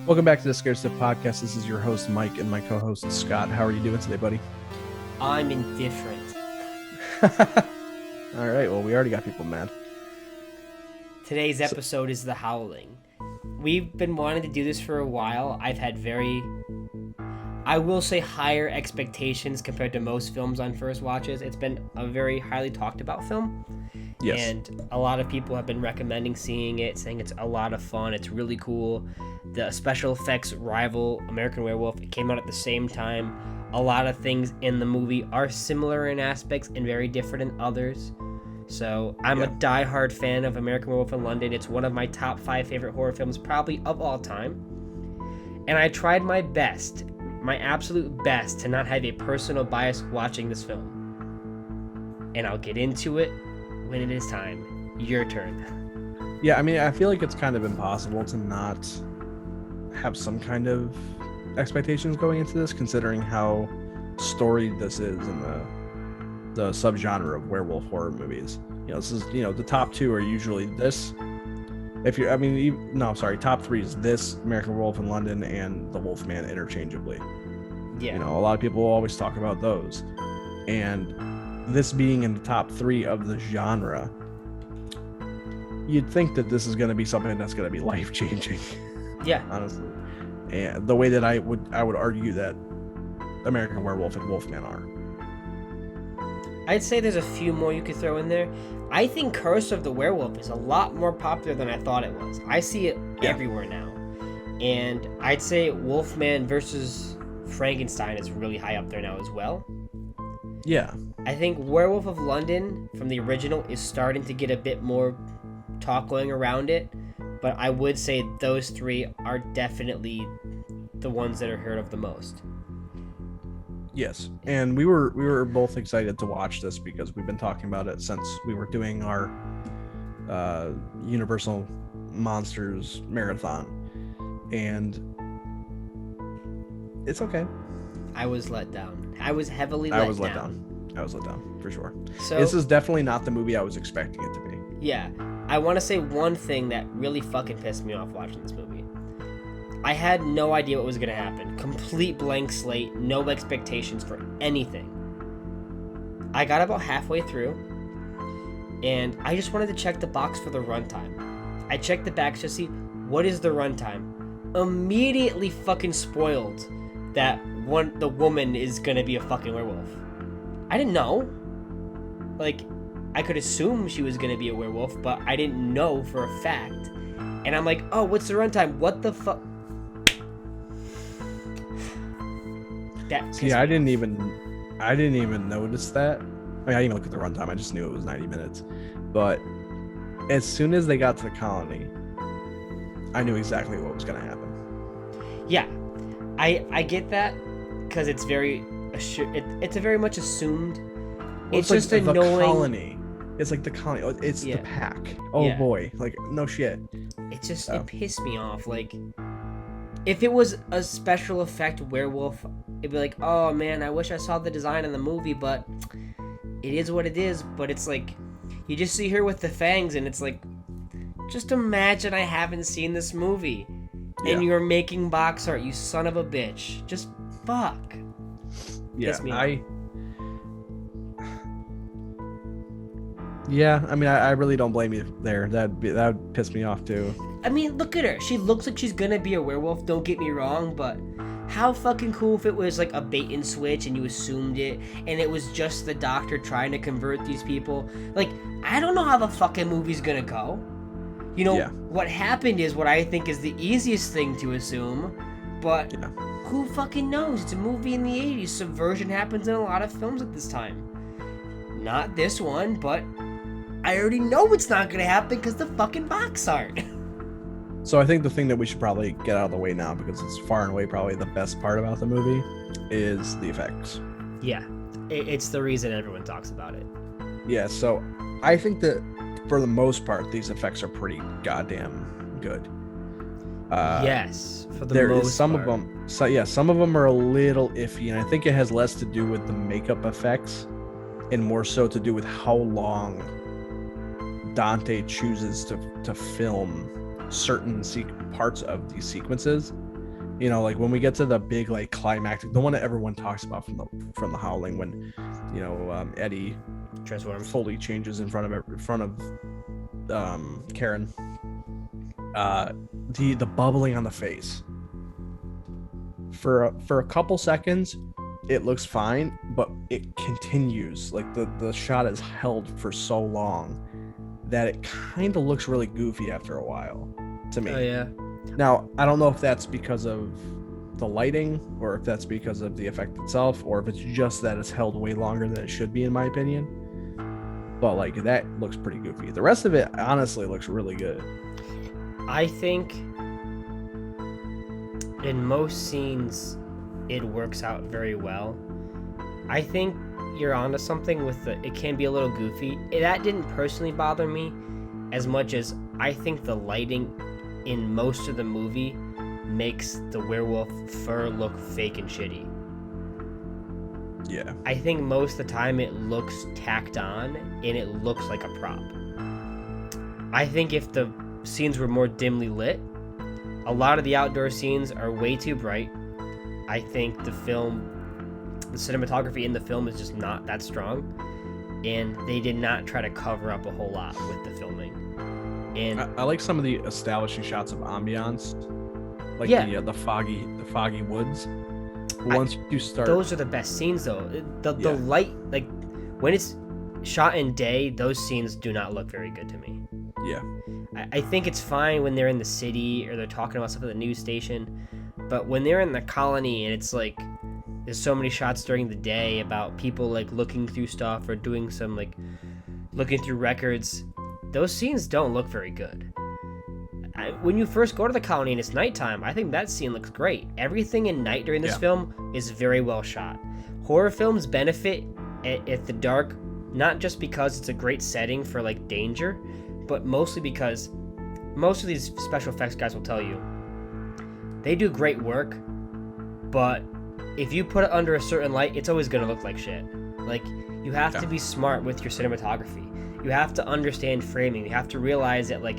Welcome back to the Scared Stiff Podcast. This is your host, Mike, and my co-host, Scott. How are you doing today, buddy? I'm indifferent. All right, well, we already got people mad. Today's episode is The Howling. We've been wanting to do this for a while. I've had I will say higher expectations compared to most films on first watches. It's been a very highly talked about film. Yes. And a lot of people have been recommending seeing it, saying it's a lot of fun. It's really cool. The special effects rival American Werewolf. It came out at the same time. A lot of things in the movie are similar in aspects and very different in others. So I'm a diehard fan of American Werewolf in London. It's one of my top 5 favorite horror films, probably of all time. And I tried my best, my absolute best, to not have a personal bias watching this film. And I'll get into it when it is time. Your turn. Yeah, I mean, I feel like it's kind of impossible to not have some kind of expectations going into this, considering how storied this is in the subgenre of werewolf horror movies. This is, the top 2 are usually this. Top 3 is this, American Werewolf in London, and The Wolfman interchangeably. Yeah. A lot of people always talk about those. And this being in the top 3 of the genre, you'd think that this is going to be something that's going to be life-changing. Yeah. Honestly. And the way that I would argue that American Werewolf and Wolfman are. I'd say there's a few more you could throw in there. I think Curse of the Werewolf is a lot more popular than I thought it was. I see it everywhere now. And I'd say Wolfman versus Frankenstein is really high up there now as well. Yeah. I think Werewolf of London from the original is starting to get a bit more talk going around it. But I would say those 3 are definitely the ones that are heard of the most. Yes, and we were both excited to watch this because we've been talking about it since we were doing our Universal Monsters marathon, and it's okay. I was let down. I was heavily let down. I was let down for sure. So this is definitely not the movie I was expecting it to be. Yeah, I want to say one thing that really fucking pissed me off watching this movie. I had no idea what was going to happen. Complete blank slate, no expectations for anything. I got about halfway through, and I just wanted to check the box for the runtime. I checked the box to see what is the runtime. Immediately fucking spoiled that the woman is going to be a fucking werewolf. I didn't know. I could assume she was going to be a werewolf, but I didn't know for a fact. And I'm like, oh, what's the runtime? What the fuck? See, I didn't even notice that. I mean, I didn't even look at the runtime. I just knew it was 90 minutes. But as soon as they got to the colony, I knew exactly what was going to happen. Yeah, I get that because it's very it's a very much assumed. Well, it's just like the colony. It's like the colony. It's the pack. Oh boy, no shit. It just it pissed me off. If it was a special effect werewolf, it'd be like, oh man, I wish I saw the design in the movie, but it is what it is. But it's like, you just see her with the fangs, and it's like, just imagine I haven't seen this movie, and you're making box art, you son of a bitch. Just fuck. Yeah, me off. Yeah, I mean, I really don't blame you there. That would piss me off too. I mean, look at her. She looks like she's gonna be a werewolf, don't get me wrong, but how fucking cool if it was like a bait and switch and you assumed it, and it was just the doctor trying to convert these people. I don't know how the fucking movie's gonna go. What happened is what I think is the easiest thing to assume, but who fucking knows? It's a movie in the 80s. Subversion happens in a lot of films at this time. Not this one, but I already know it's not going to happen because the fucking box art. So I think the thing that we should probably get out of the way now, because it's far and away probably the best part about the movie, is the effects. Yeah, it's the reason everyone talks about it. Yeah, so I think that for the most part, these effects are pretty goddamn good. Yes, for the most some part. of them. So yeah, some of them are a little iffy, and I think it has less to do with the makeup effects and more so to do with how long Dante chooses to film certain parts of these sequences. You know, like when we get to the big like climactic, the one that everyone talks about from the Howling, when Eddie Transforms. fully changes in front of Karen. The bubbling on the face for a couple seconds, it looks fine, but it continues. Like the shot is held for so long that it kind of looks really goofy after a while to me. Oh yeah. Now, I don't know if that's because of the lighting or if that's because of the effect itself or if it's just that it's held way longer than it should be, in my opinion. But like that looks pretty goofy. The rest of it honestly looks really good. I think in most scenes it works out very well. I think you're onto something with it can be a little goofy. That didn't personally bother me as much as I think the lighting in most of the movie makes the werewolf fur look fake and shitty. Yeah. I think most of the time it looks tacked on and it looks like a prop. I think if the scenes were more dimly lit, a lot of the outdoor scenes are way too bright. I think the cinematography in the film is just not that strong, and they did not try to cover up a whole lot with the filming. And I like some of the establishing shots of ambiance, like the foggy woods. Once you start, those are the best scenes though. The light, like when it's shot in day, those scenes do not look very good to me. Yeah. I think it's fine when they're in the city or they're talking about stuff at the news station, but when they're in the colony and it's like there's so many shots during the day about people like looking through stuff or doing some like looking through records, those scenes don't look very good. When you first go to the colony and it's nighttime, I think that scene looks great. Everything in night during this film is very well shot. Horror films benefit at the dark, not just because it's a great setting for like danger, but mostly because most of these special effects guys will tell you they do great work, but if you put it under a certain light, it's always going to look like shit. Like, you have to be smart with your cinematography. You have to understand framing. You have to realize that, like,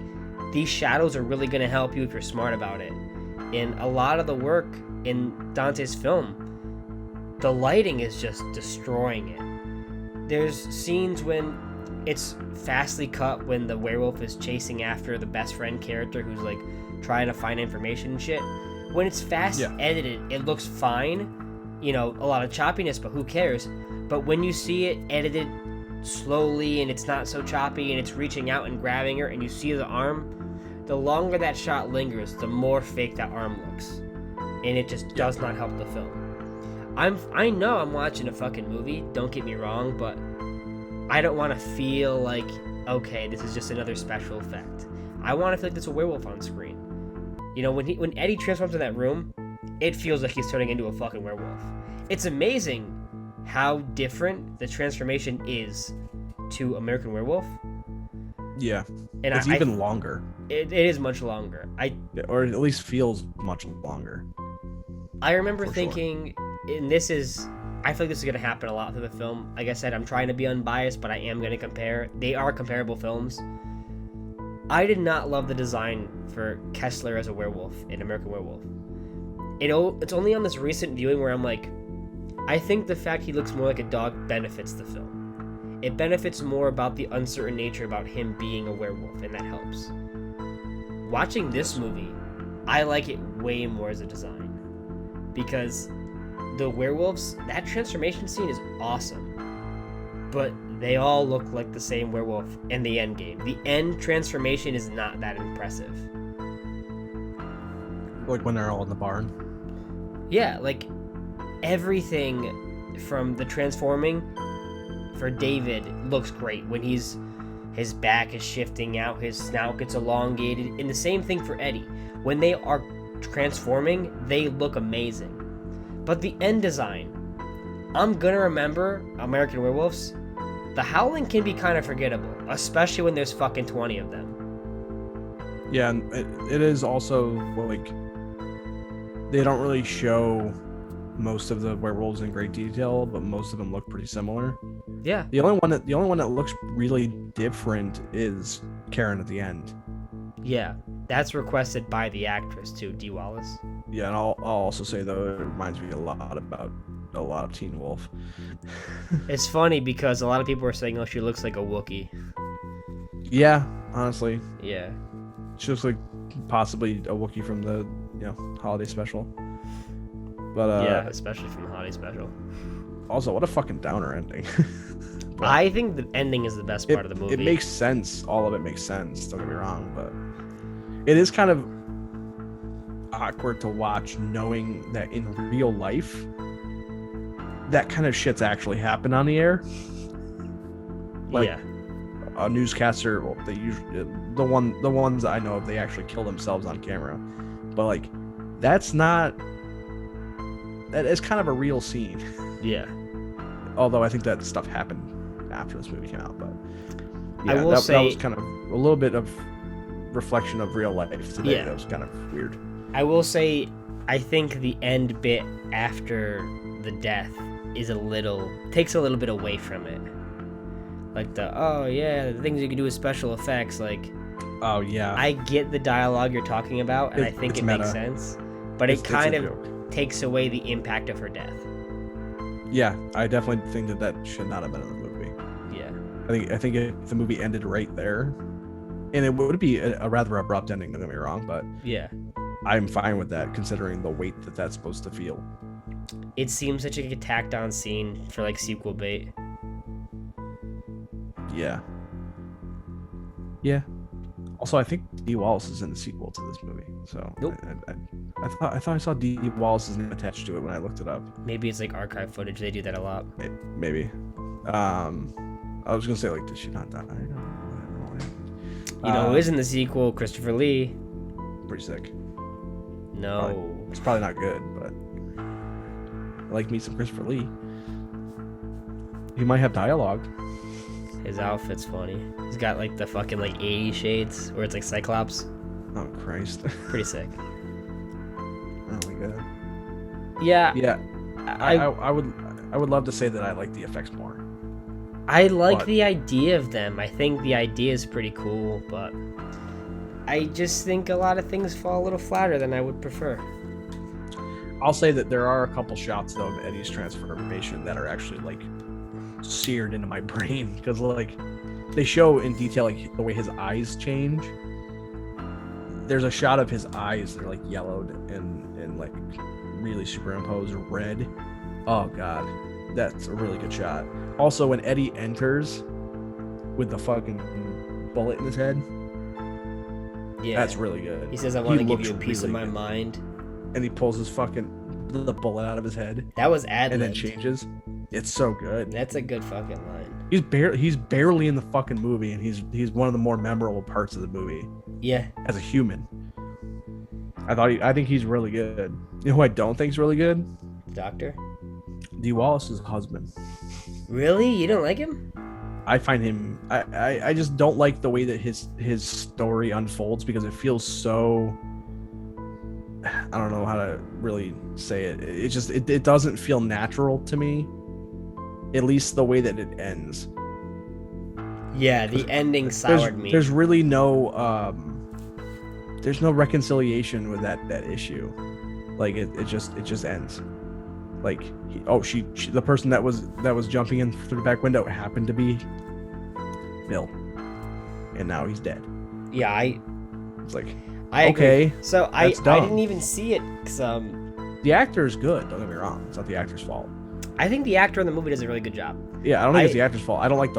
these shadows are really going to help you if you're smart about it. And a lot of the work in Dante's film, the lighting is just destroying it. There's scenes when it's fastly cut when the werewolf is chasing after the best friend character who's, like, trying to find information and shit. When it's fast edited, it looks fine. You know, a lot of choppiness, but who cares? But when you see it edited slowly and it's not so choppy and it's reaching out and grabbing her and you see the arm, the longer that shot lingers, the more fake that arm looks. And it just does not help the film. I know I'm watching a fucking movie, don't get me wrong, but I don't want to feel like, okay, this is just another special effect. I want to feel like there's a werewolf on screen. You know, when Eddie transforms in that room, it feels like he's turning into a fucking werewolf. It's amazing how different the transformation is to American Werewolf. Yeah. And it's even longer. It is much longer. Or at least feels much longer. I remember thinking, and I feel like this is going to happen a lot through the film. Like I said, I'm trying to be unbiased, but I am going to compare. They are comparable films. I did not love the design for Kessler as a werewolf in American Werewolf. It's only on this recent viewing where I'm like, I think the fact he looks more like a dog benefits the film. It benefits more about the uncertain nature about him being a werewolf, and that helps. Watching this movie, I like it way more as a design. Because the werewolves, that transformation scene is awesome. But they all look like the same werewolf in the end game. The end transformation is not that impressive. Like when they're all in the barn? Yeah, like everything from the transforming for David looks great. When his back is shifting out, his snout gets elongated, and the same thing for Eddie. When they are transforming, they look amazing. But the end design, I'm gonna remember American Werewolves. The Howling can be kind of forgettable, especially when there's fucking 20 of them. Yeah, and it is also like they don't really show most of the werewolves in great detail, but most of them look pretty similar. Yeah. The only one that looks really different is Karen at the end. Yeah, that's requested by the actress too, Dee Wallace. Yeah, and I'll also say though, it reminds me a lot of Teen Wolf. It's funny because a lot of people are saying, "Oh, she looks like a Wookiee." Yeah, honestly, Yeah. she looks like possibly a Wookiee from the holiday special. But Yeah, especially from the holiday special. also, what a fucking downer ending. But I think the ending is the best part of the movie. It makes sense. All of it makes sense. Don't get me wrong, but it is kind of awkward to watch, knowing that in real life, that kind of shit's actually happened on the air. Like, yeah. a newscaster, well, they usually the ones I know of, they actually kill themselves on camera. But like, that is kind of a real scene. Yeah. Although I think that stuff happened after this movie came out, but yeah, I will that say was kind of a little bit of reflection of real life today. Yeah. That was kind of weird. I will say I think the end bit after the death takes a little bit away from it. Like the things you can do with special effects, like Oh yeah, I get the dialogue you're talking about, and I think it makes sense, but it kind of takes away the impact of her death. Yeah, I definitely think that should not have been in the movie. Yeah. I think if the movie ended right there, and it would be a rather abrupt ending, don't get me wrong, but Yeah. I'm fine with that considering the weight that that's supposed to feel. It seems such a tacked on scene for like sequel bait. Yeah. Yeah. Also, I think Dee Wallace is in the sequel to this movie, so Nope. I thought I saw Dee Wallace's name attached to it when I looked it up. Maybe it's like archive footage. They do that a lot. Maybe. I was gonna say, like, did she not die? I don't know. You know who is in the sequel? Christopher Lee. Pretty sick. No. It's probably not good, but I like me some Christopher Lee. He might have dialogue. His outfit's funny. He's got like the fucking like 80 shades where it's like Cyclops. Oh Christ. Pretty sick. Oh my god. Yeah. Yeah. I would love to say that I like the effects more. I like the idea of them. I think the idea is pretty cool, but I just think a lot of things fall a little flatter than I would prefer. I'll say that there are a couple shots though of Eddie's transformation that are actually like seared into my brain, because like they show in detail like the way his eyes change. There's a shot of his eyes that are like yellowed and like really superimposed red. Oh god, that's a really good shot. Also, when Eddie enters with the fucking bullet in his head, Yeah, that's really good. He says, "I want to give looks you a piece really of my good. mind." And he pulls his fucking the bullet out of his head That was ad and then changes. It's so good. That's a good fucking line. He's barely in the fucking movie, and he's one of the more memorable parts of the movie Yeah. as a human. I think he's really good. You know who I don't think is really good? Doctor? Dee Wallace's husband. Really? You don't like him? I find him. I just don't like the way that his story unfolds, because it feels so. I don't know how to really say it. It just it doesn't feel natural to me. At least the way that it ends. Yeah, the ending soured me. There's really no there's no reconciliation with that issue. Like it just ends. Like she the person that was jumping in through the back window happened to be Bill, and now he's dead. Yeah, It's like I okay. agree. So I didn't even see it because the actor is good. Don't get me wrong. It's not the actor's fault. I think the actor in the movie does a really good job. Yeah, I don't think it's the actor's fault. I don't like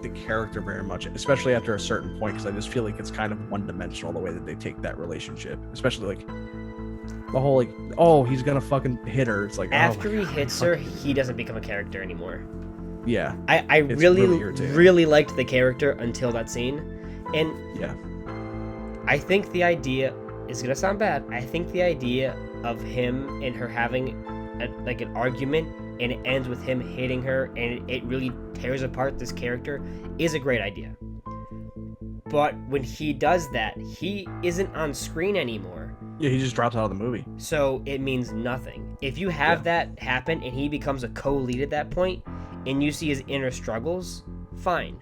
the character very much, especially after a certain point, because I just feel like it's kind of one-dimensional the way that they take that relationship, especially like the whole like, oh, he's gonna fucking hit her. It's like After oh he hits her, he doesn't become a character anymore. Yeah, I really liked the character until that scene, and yeah, I think the idea is gonna sound bad. I think the idea of him and her having an argument, and it ends with him hitting her, and it really tears apart this character, is a great idea. But when he does that, he isn't on screen anymore. Yeah, he just drops out of the movie. So it means nothing. If you have that happen and he becomes a co-lead at that point, and you see his inner struggles, fine.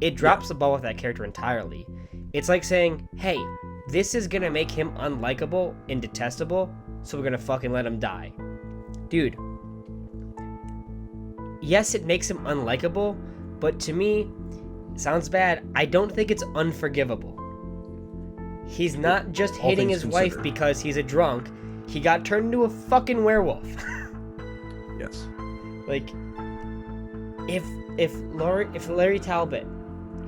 It drops the ball with that character entirely. It's like saying, hey, this is gonna make him unlikable and detestable, so we're gonna fucking let him die. Dude, yes, it makes him unlikable, but to me, sounds bad, I don't think it's unforgivable. He's not just hating his wife because he's a drunk. He got turned into a fucking werewolf. Yes. Like, if Larry Talbot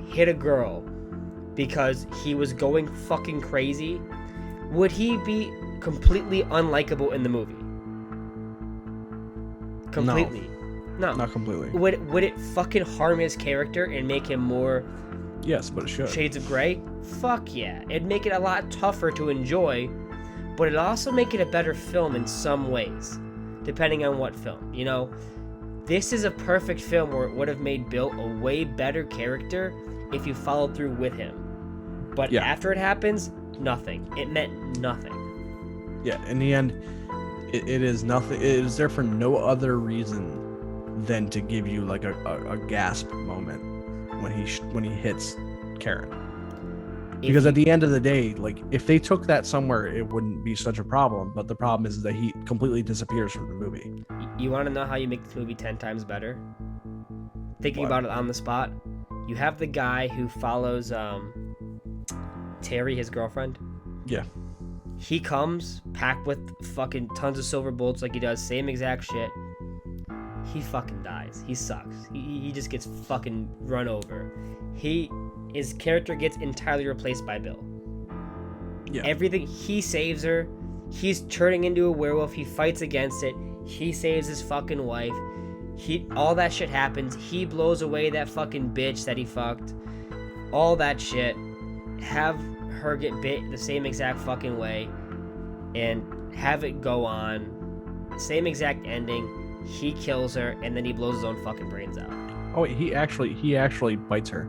hit a girl because he was going fucking crazy, would he be completely unlikable in the movie? Completely. No. Not completely. Would it fucking harm his character and make him more... Yes, but it should. Shades of Grey? Fuck yeah. It'd make it a lot tougher to enjoy, but it'd also make it a better film in some ways, depending on what film. You know, this is a perfect film where it would have made Bill a way better character if you followed through with him. But after it happens, nothing. It meant nothing. Yeah, in the end, it is nothing. It is there for no other reason than to give you like a gasp moment when he hits Karen. Because at the end of the day, like, if they took that somewhere, it wouldn't be such a problem. But the problem is that he completely disappears from the movie. You want to know how you make this movie 10 times better? Thinking about it on the spot, you have the guy who follows Terry, his girlfriend. Yeah. He comes packed with fucking tons of silver bullets like he does, same exact shit. He fucking dies. He sucks. He just gets fucking run over. His character gets entirely replaced by Bill. Yeah. Everything, he saves her. He's turning into a werewolf. He fights against it. He saves his fucking wife. All that shit happens. He blows away that fucking bitch that he fucked. All that shit. Have her get bit the same exact fucking way and have it go on. Same exact ending. He kills her and then he blows his own fucking brains out. Oh wait, he actually bites her.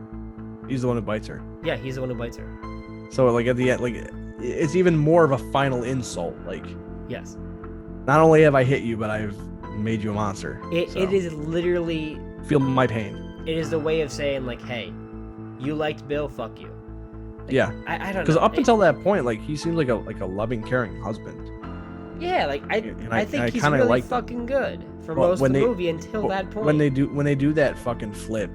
He's the one who bites her. Yeah, he's the one who bites her. So like at the end, like, it's even more of a final insult. Like, yes, not only have I hit you, but I've made you a monster. It is literally feel my pain. It is the way of saying like, hey, you liked Bill, fuck you. Like, yeah, I don't know. Because up until that point, like, he seemed like a loving, caring husband. Yeah, like I think he's really fucking good for most of the movie until that point. When they do that fucking flip,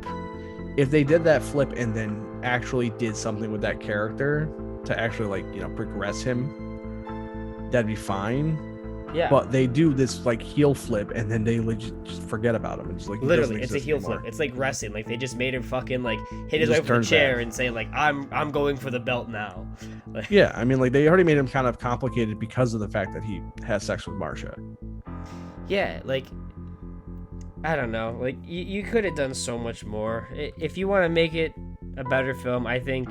if they did that flip and then actually did something with that character to actually, like, you know, progress him, that'd be fine. Yeah. But they do this like heel flip and then they just forget about him. It's like, literally, it's a heel flip. It's like wrestling. Like, they just made him fucking like hit his wife with a chair and say like, I'm going for the belt now. Like, yeah, I mean, like, they already made him kind of complicated because of the fact that he has sex with Marcia. Yeah, like, I don't know. Like, you could have done so much more. If you want to make it a better film, I think,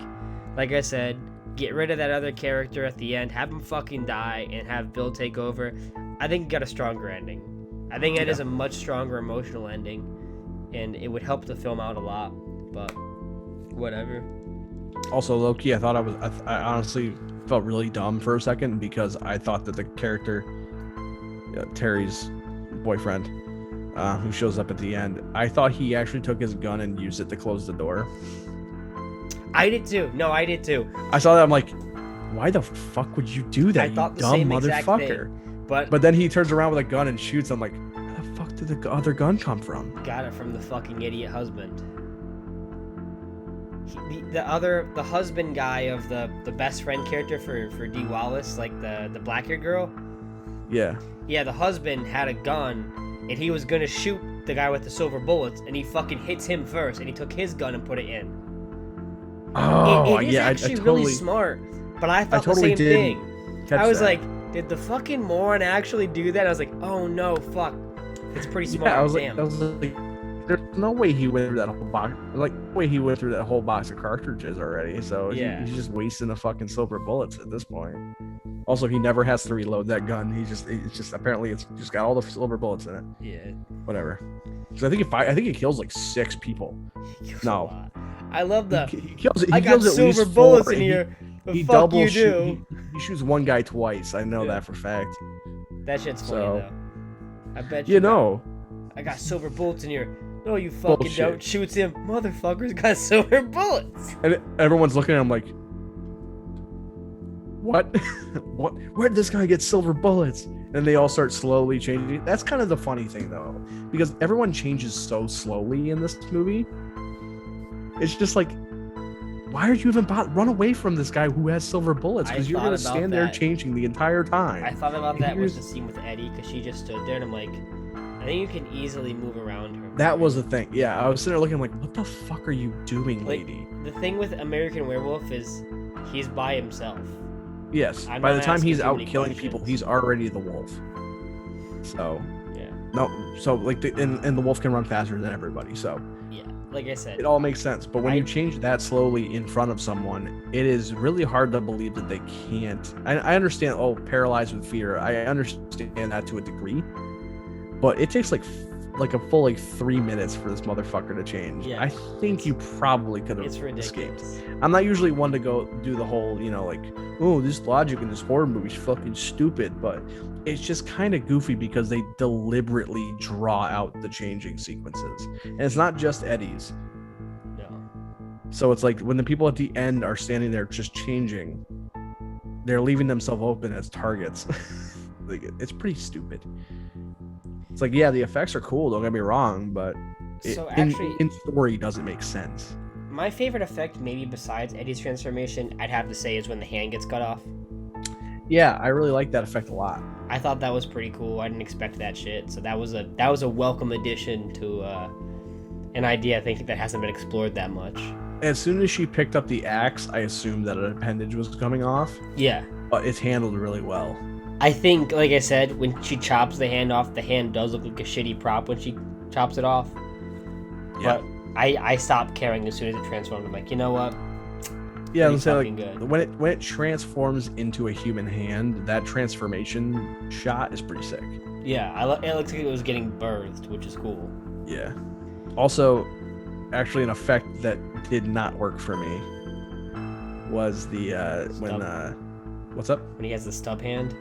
like I said, get rid of that other character at the end, have him fucking die, and have Bill take over. I think you got a stronger ending. I think it is a much stronger emotional ending, and it would help the film out a lot, but whatever. Also, low-key, I honestly felt really dumb for a second because I thought that the character, Terry's boyfriend, who shows up at the end, I thought he actually took his gun and used it to close the door. I did too. No, I did too. I saw that. I'm like, why the fuck would you do that? I thought you dumb motherfucker. Thing, but then he turns around with a gun and shoots. I'm like, where the fuck did the other gun come from? Got it from the fucking idiot husband. The husband guy of the best friend character for Dee Wallace, like the black-haired girl. Yeah. Yeah, the husband had a gun and he was gonna shoot the guy with the silver bullets, and he fucking hits him first, and he took his gun and put it in. Oh, it is actually really smart, but I thought the same thing. I was like, did the fucking moron actually do that? I was like, oh no, fuck. It's pretty smart. Yeah, I was like, there's no way he went through that whole box. Like, no way he went through that whole box of cartridges already. So he's just wasting the fucking silver bullets at this point. Also, he never has to reload that gun. It's just apparently it's just got all the silver bullets in it. Yeah. Whatever. Because I think he kills like 6 people. No. I love the. He kills I got silver bullets in here. He double shoot. He shoots one guy twice. I know that for a fact. That shit's funny though. I bet you know. I got silver bullets in here. No, you fucking don't. Shoots him. Motherfucker's got silver bullets. And everyone's looking at him like, what? What? Where did this guy get silver bullets? and they all start slowly changing. That's kind of the funny thing, though, because everyone changes so slowly in this movie. It's just like, why are you even run away from this guy who has silver bullets? Because you're gonna stand there changing the entire time. I thought about that with the scene with Eddie, because she just stood there, and I'm like, I think you can easily move around her. That was the thing. Yeah, I was sitting there looking like, what the fuck are you doing, lady? The thing with American Werewolf is he's by himself. Yes. By the time he's out killing people, he's already the wolf. So yeah. No. So like, and the wolf can run faster than everybody. So yeah, like I said, it all makes sense. But when you change that slowly in front of someone, it is really hard to believe that they can't. I understand. Oh, paralyzed with fear. I understand that to a degree. But it takes like a full 3 minutes for this motherfucker to change. Yeah, I think you probably could have escaped. I'm not usually one to go do the whole, like, oh, this logic in this horror movie is fucking stupid, but it's just kind of goofy because they deliberately draw out the changing sequences. And it's not just Eddie's. No. So it's like when the people at the end are standing there just changing, they're leaving themselves open as targets. Like, it's pretty stupid. It's like, yeah, the effects are cool, don't get me wrong, but in story doesn't make sense. My favorite effect, maybe besides Eddie's transformation, I'd have to say is when the hand gets cut off. Yeah, I really like that effect a lot. I thought that was pretty cool. I didn't expect that shit. So that was a welcome addition to an idea I think that hasn't been explored that much. As soon as she picked up the axe, I assumed that an appendage was coming off. Yeah. But it's handled really well. I think, like I said, when she chops the hand off, the hand does look like a shitty prop when she chops it off. Yeah. But I stopped caring as soon as it transformed. I'm like, you know what? Yeah, I'm saying, like, when it transforms into a human hand, that transformation shot is pretty sick. Yeah, it looks like it was getting birthed, which is cool. Yeah. Also, actually, an effect that did not work for me was the when what's up? When he has the stub hand.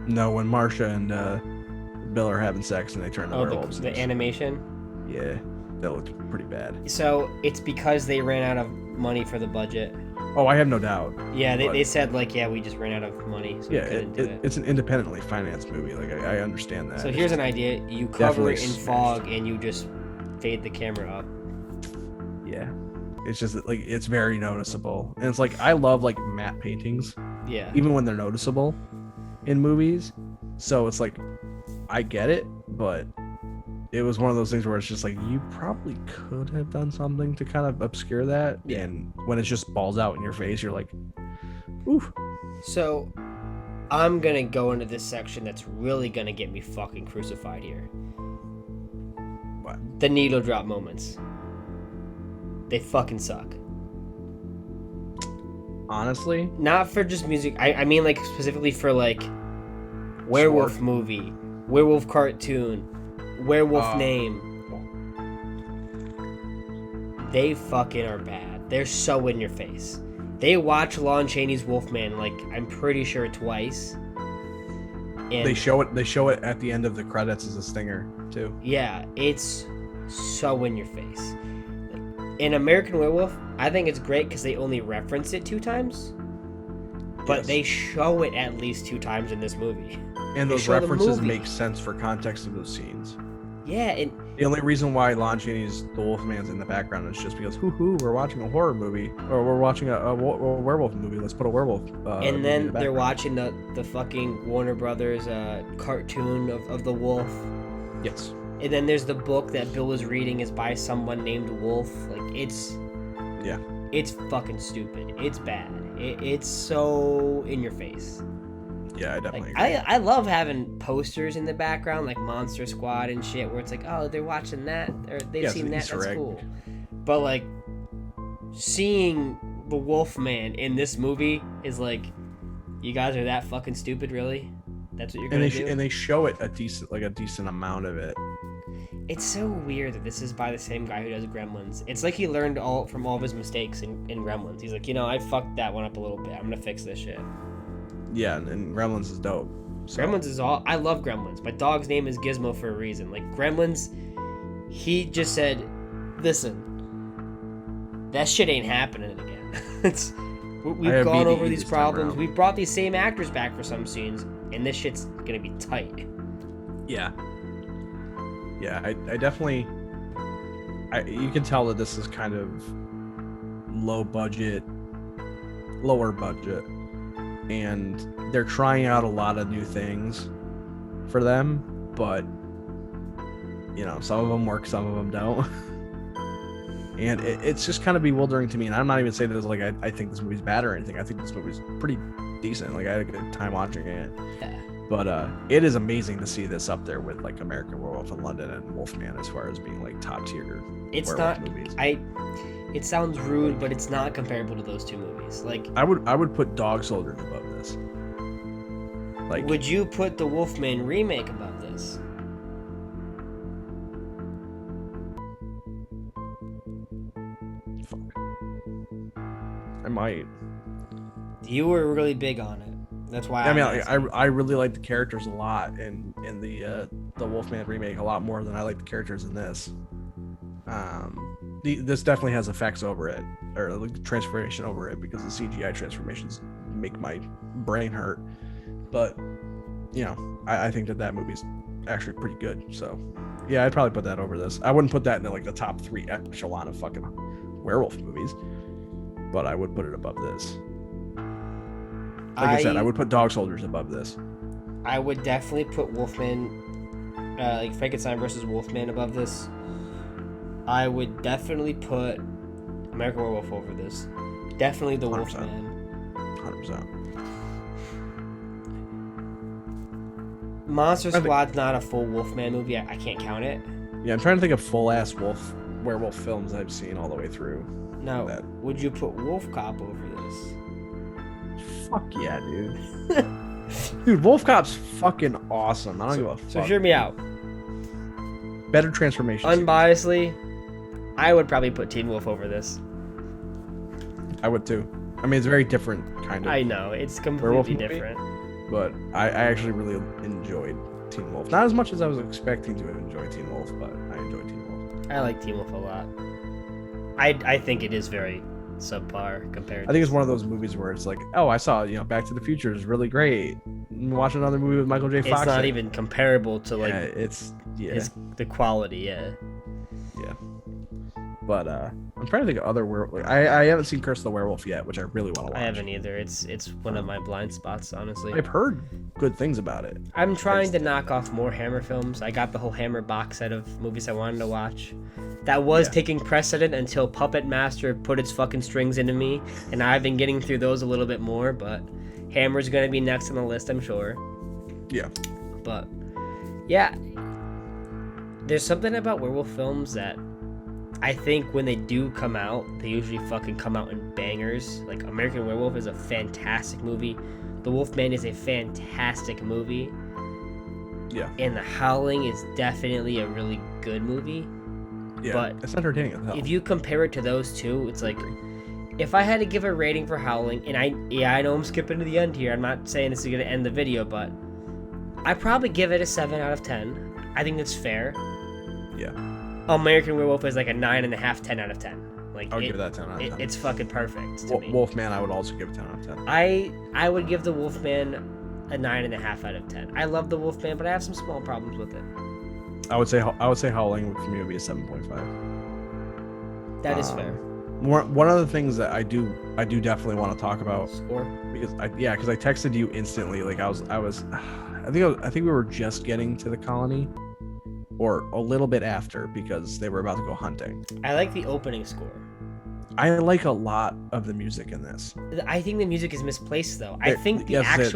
No, when Marsha and Bill are having sex and they turn to werewolves. The animation? Yeah, that looked pretty bad. So it's because they ran out of money for the budget. Oh, I have no doubt. Yeah, they said, like, yeah, we just ran out of money, so we couldn't do it. It's an independently financed movie. Like, I understand that. So here's an idea. You cover it in fog and you just fade the camera up. Yeah. It's just, like, it's very noticeable. And it's like, I love, like, matte paintings. Yeah. Even when they're noticeable in movies. So it's like, I get it, but it was one of those things where it's just like, you probably could have done something to kind of obscure that. Yeah. And when it's just balls out in your face, you're like, ooh. So I'm gonna go into this section that's really gonna get me fucking crucified here. What? The needle drop moments. They fucking suck. Honestly? Not for just music. I mean, like, specifically for, like, werewolf movie, werewolf cartoon, werewolf name. They fucking are bad. They're so in your face. They watch Lon Chaney's Wolfman, like, I'm pretty sure twice. And they show it at the end of the credits as a stinger too. Yeah, it's so in your face. In American Werewolf, I think it's great because they only reference it 2 times, but they show it at least 2 times in this movie. And those references make sense for context of those scenes. Yeah, and the only reason why Lon Chaney's The Wolfman's in the background is just because, we're watching a horror movie, or we're watching a werewolf movie. Let's put a werewolf. And then they're watching the fucking Warner Brothers cartoon of the wolf. Yes. And then there's the book that Bill was reading is by someone named Wolf. Like, it's fucking stupid. It's bad. It's so in your face. Yeah, I definitely agree. I love having posters in the background, like Monster Squad and shit, where it's like, oh, they're watching that, or they've seen that, that's cool. But, like, seeing the Wolfman in this movie is like, you guys are that fucking stupid, really? That's what you're gonna do? And they show it a decent amount of it. It's so weird that this is by the same guy who does Gremlins. It's like he learned from all of his mistakes in Gremlins. He's like, I fucked that one up a little bit. I'm gonna fix this shit. Yeah, and Gremlins is dope. So. Gremlins is I love Gremlins. My dog's name is Gizmo for a reason. Like, Gremlins, he just said, listen, that shit ain't happening again. We've gone over these problems. We've brought these same actors back for some scenes. and this shit's gonna be tight. Yeah. Yeah, I definitely... you can tell that this is kind of lower budget, and they're trying out a lot of new things for them, but some of them work, some of them don't. And it's just kind of bewildering to me. And I'm not even saying this like I think this movie's bad or anything. I think this movie's pretty decent. Like, I had a good time watching it. Yeah. But it is amazing to see this up there with like American Werewolf in London and Wolfman as far as being like top tier. It's werewolf not. movies. It sounds rude, but it's not comparable to those two movies. Like, I would put Dog Soldiers above this. Like, would you put the Wolfman remake above this? fuck. I might. You were really big on it. That's why. I mean, I really like the characters a lot in the Wolfman remake, a lot more than I like the characters in this. This definitely has effects over it, or like transformation over it, because the CGI transformations make my brain hurt. But I think that movie's actually pretty good. So yeah, I'd probably put that over this. I wouldn't put that in like the top 3 echelon of fucking werewolf movies, but I would put it above this. Like I said, I would put Dog Soldiers above this. I would definitely put Wolfman, like Frankenstein versus Wolfman, above this. I would definitely put American Werewolf over this. Definitely the 100%. Wolfman. 100%. Monster Squad's not a full Wolfman movie. I can't count it. Yeah, I'm trying to think of full-ass werewolf films I've seen all the way through. No. Would you put Wolf Cop over this? Fuck yeah, dude. Dude, Wolf Cop's fucking awesome. I don't give a fuck. So hear me out. Better transformation. Unbiasedly, I would probably put Teen Wolf over this. I would too. I mean, it's very different kind of. I know, it's completely different. But I actually really enjoyed Teen Wolf. Not as much as I was expecting to enjoy Teen Wolf, but I enjoyed Teen Wolf. I like Teen Wolf a lot. I think it is very subpar compared. I think it's one of those movies where it's like, oh, I saw Back to the Future is really great. Watch another movie with Michael J. Fox. It's not even comparable to like. The quality, yeah. Yeah. But I'm trying to think of other werewolf. I haven't seen Curse of the Werewolf yet, which I really want to watch. I haven't either. It's one of my blind spots, honestly. I've heard good things about it. I'm trying to knock off more Hammer films. I got the whole Hammer box set of movies I wanted to watch. That was taking precedent until Puppet Master put its fucking strings into me, and I've been getting through those a little bit more, but Hammer's gonna be next on the list, I'm sure. Yeah. But yeah, there's something about werewolf films that I think when they do come out, they usually fucking come out in bangers. Like, American Werewolf is a fantastic movie. The Wolfman is a fantastic movie. Yeah. And The Howling is definitely a really good movie. Yeah, but it's entertaining as hell. If you compare it to those two, it's like, if I had to give a rating for Howling, and I know I'm skipping to the end here. I'm not saying this is going to end the video, but I'd probably give it a 7 out of 10. I think that's fair. Yeah. American Werewolf is like a 9.5, 10 out of 10. Like, I would give that 10 out of 10. It's fucking perfect to me. Wolfman, I would also give 10 out of 10. I would give the Wolfman a 9.5 out of 10. I love the Wolfman, but I have some small problems with it. I would say Howling for me would be a 7.5. That is fair. One of the things that I do definitely want to talk about, Score? because I texted you instantly. Like, I think we were just getting to the colony, or a little bit after, because they were about to go hunting. I like the opening score. I like a lot of the music in this. I think the music is misplaced, though. I think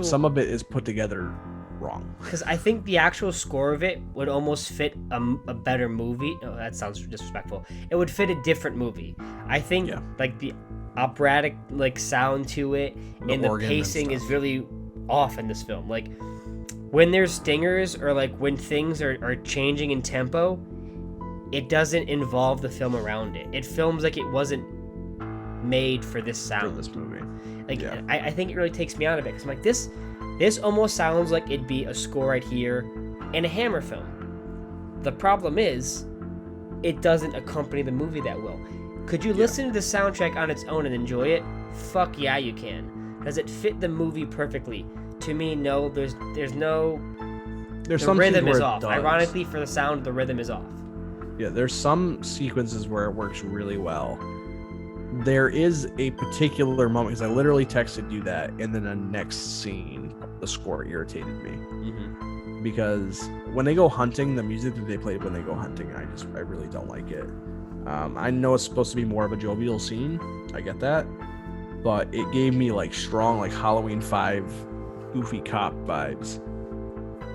some of it is put together wrong. Because I think the actual score of it would almost fit a better movie. Oh, that sounds disrespectful. It would fit a different movie. I think like the operatic like sound to it and the pacing is really off in this film. Like, when there's stingers or like when things are changing in tempo, it doesn't involve the film around it. It films like it wasn't made for this sound. For this movie. Like, I think it really takes me out of it, because I'm like, this almost sounds like it'd be a score right here in a Hammer film. The problem is, it doesn't accompany the movie that well. Could you listen to the soundtrack on its own and enjoy it? Fuck yeah, you can. Does it fit the movie perfectly? to me, no. There's no. There's The some rhythm scenes where is it off. does. Ironically, for the sound, the rhythm is off. Yeah, there's some sequences where it works really well. There is a particular moment, because I literally texted you that, and then the next scene, the score irritated me. Mm-hmm. Because when they go hunting, the music that they played when they go hunting, I really don't like it. I know it's supposed to be more of a jovial scene. I get that. But it gave me like strong like Halloween 5 goofy cop vibes,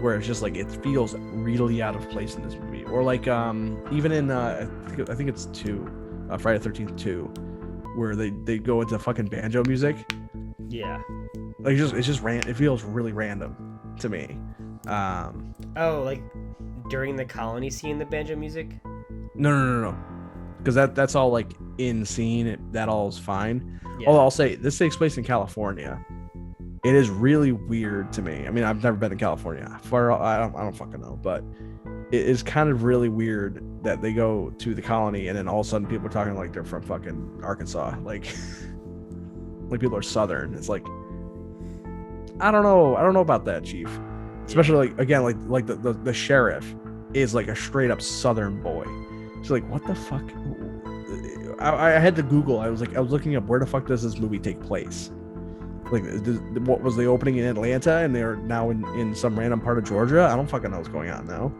where it's just like it feels really out of place in this movie. Or like even in I think it's 2, Friday the 13th 2, where they go into fucking banjo music. Yeah. Like it feels really random to me. Oh, like during the colony scene, the banjo music? No. Because that's all like in scene. That all is fine. Yeah. Although I'll say this takes place in California. It is really weird to me. I mean, I've never been to California. I don't fucking know, but it is kind of really weird that they go to the colony and then all of a sudden people are talking like they're from fucking Arkansas, like people are Southern. It's like I don't know about that, Chief. Especially like again, like the sheriff is like a straight up Southern boy. It's like what the fuck. I had to Google. I was looking up where the fuck does this movie take place. Like, what was the opening in Atlanta, and they're now in some random part of Georgia? I don't fucking know what's going on now.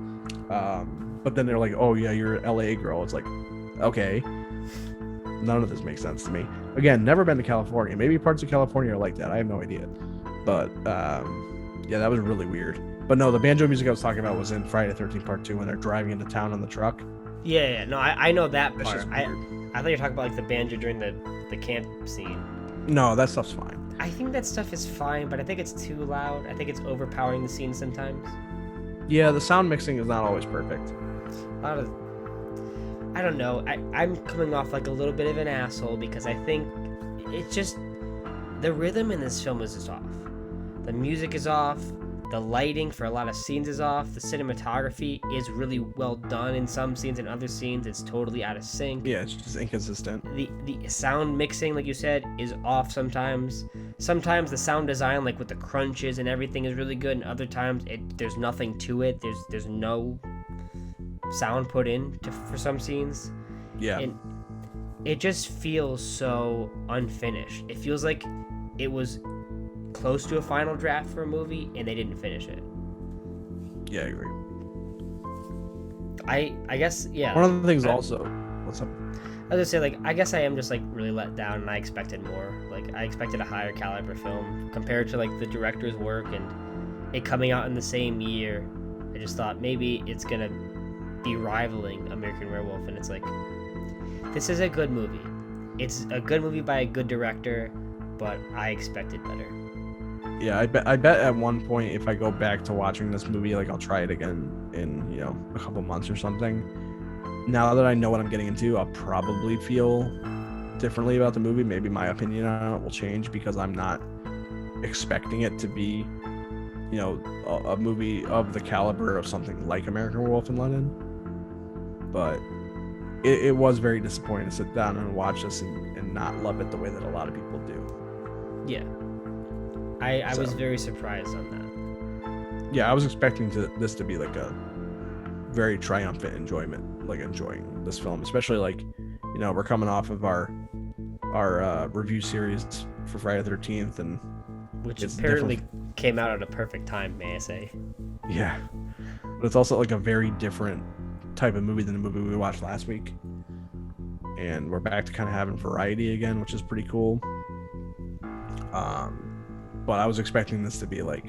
But then they're like, "Oh yeah, you're an LA girl." It's like, okay, none of this makes sense to me. Again, never been to California. Maybe parts of California are like that. I have no idea. But yeah, that was really weird. But no, the banjo music I was talking about was in Friday the 13th Part 2 when they're driving into town on the truck. Yeah. No, I know that That's part. just I weird. thought you were talking about like the banjo during the camp scene. No, that stuff's fine. I think that stuff is fine, but I think it's too loud. I think it's overpowering the scene sometimes. Yeah, the sound mixing is not always perfect. I don't know. I'm coming off like a little bit of an asshole because I think it's just the rhythm in this film is just off. The music is off. The lighting for a lot of scenes is off. The cinematography is really well done in some scenes, and other scenes it's totally out of sync. Yeah, it's just inconsistent. The sound mixing, like you said, is off sometimes. Sometimes the sound design, like with the crunches and everything, is really good, and other times there's nothing to it. There's no sound put in for some scenes. Yeah. And it just feels so unfinished. It feels like it was close to a final draft for a movie and they didn't finish it. Yeah, I agree. I guess, yeah. One of the things also, what's up? I was gonna say, like, I guess I am just like really let down, and I expected more. Like, I expected a higher caliber film compared to like the director's work and it coming out in the same year. I just thought maybe it's gonna be rivaling American Werewolf, and it's like, this is a good movie. It's a good movie by a good director, but I expected better. Yeah, I bet at one point if I go back to watching this movie, like I'll try it again in a couple months or something. Now that I know what I'm getting into, I'll probably feel differently about the movie. Maybe my opinion on it will change because I'm not expecting it to be, a movie of the caliber of something like American Werewolf in London. But it was very disappointing to sit down and watch this and not love it the way that a lot of people do. Yeah. I was very surprised on that. Yeah, I was expecting this to be like a very triumphant enjoyment, like enjoying this film, especially like, we're coming off of our review series for Friday the 13th, and which apparently came out at a perfect time, may I say. Yeah, but it's also like a very different type of movie than the movie we watched last week, and we're back to kind of having variety again, which is pretty cool. But I was expecting this to be like,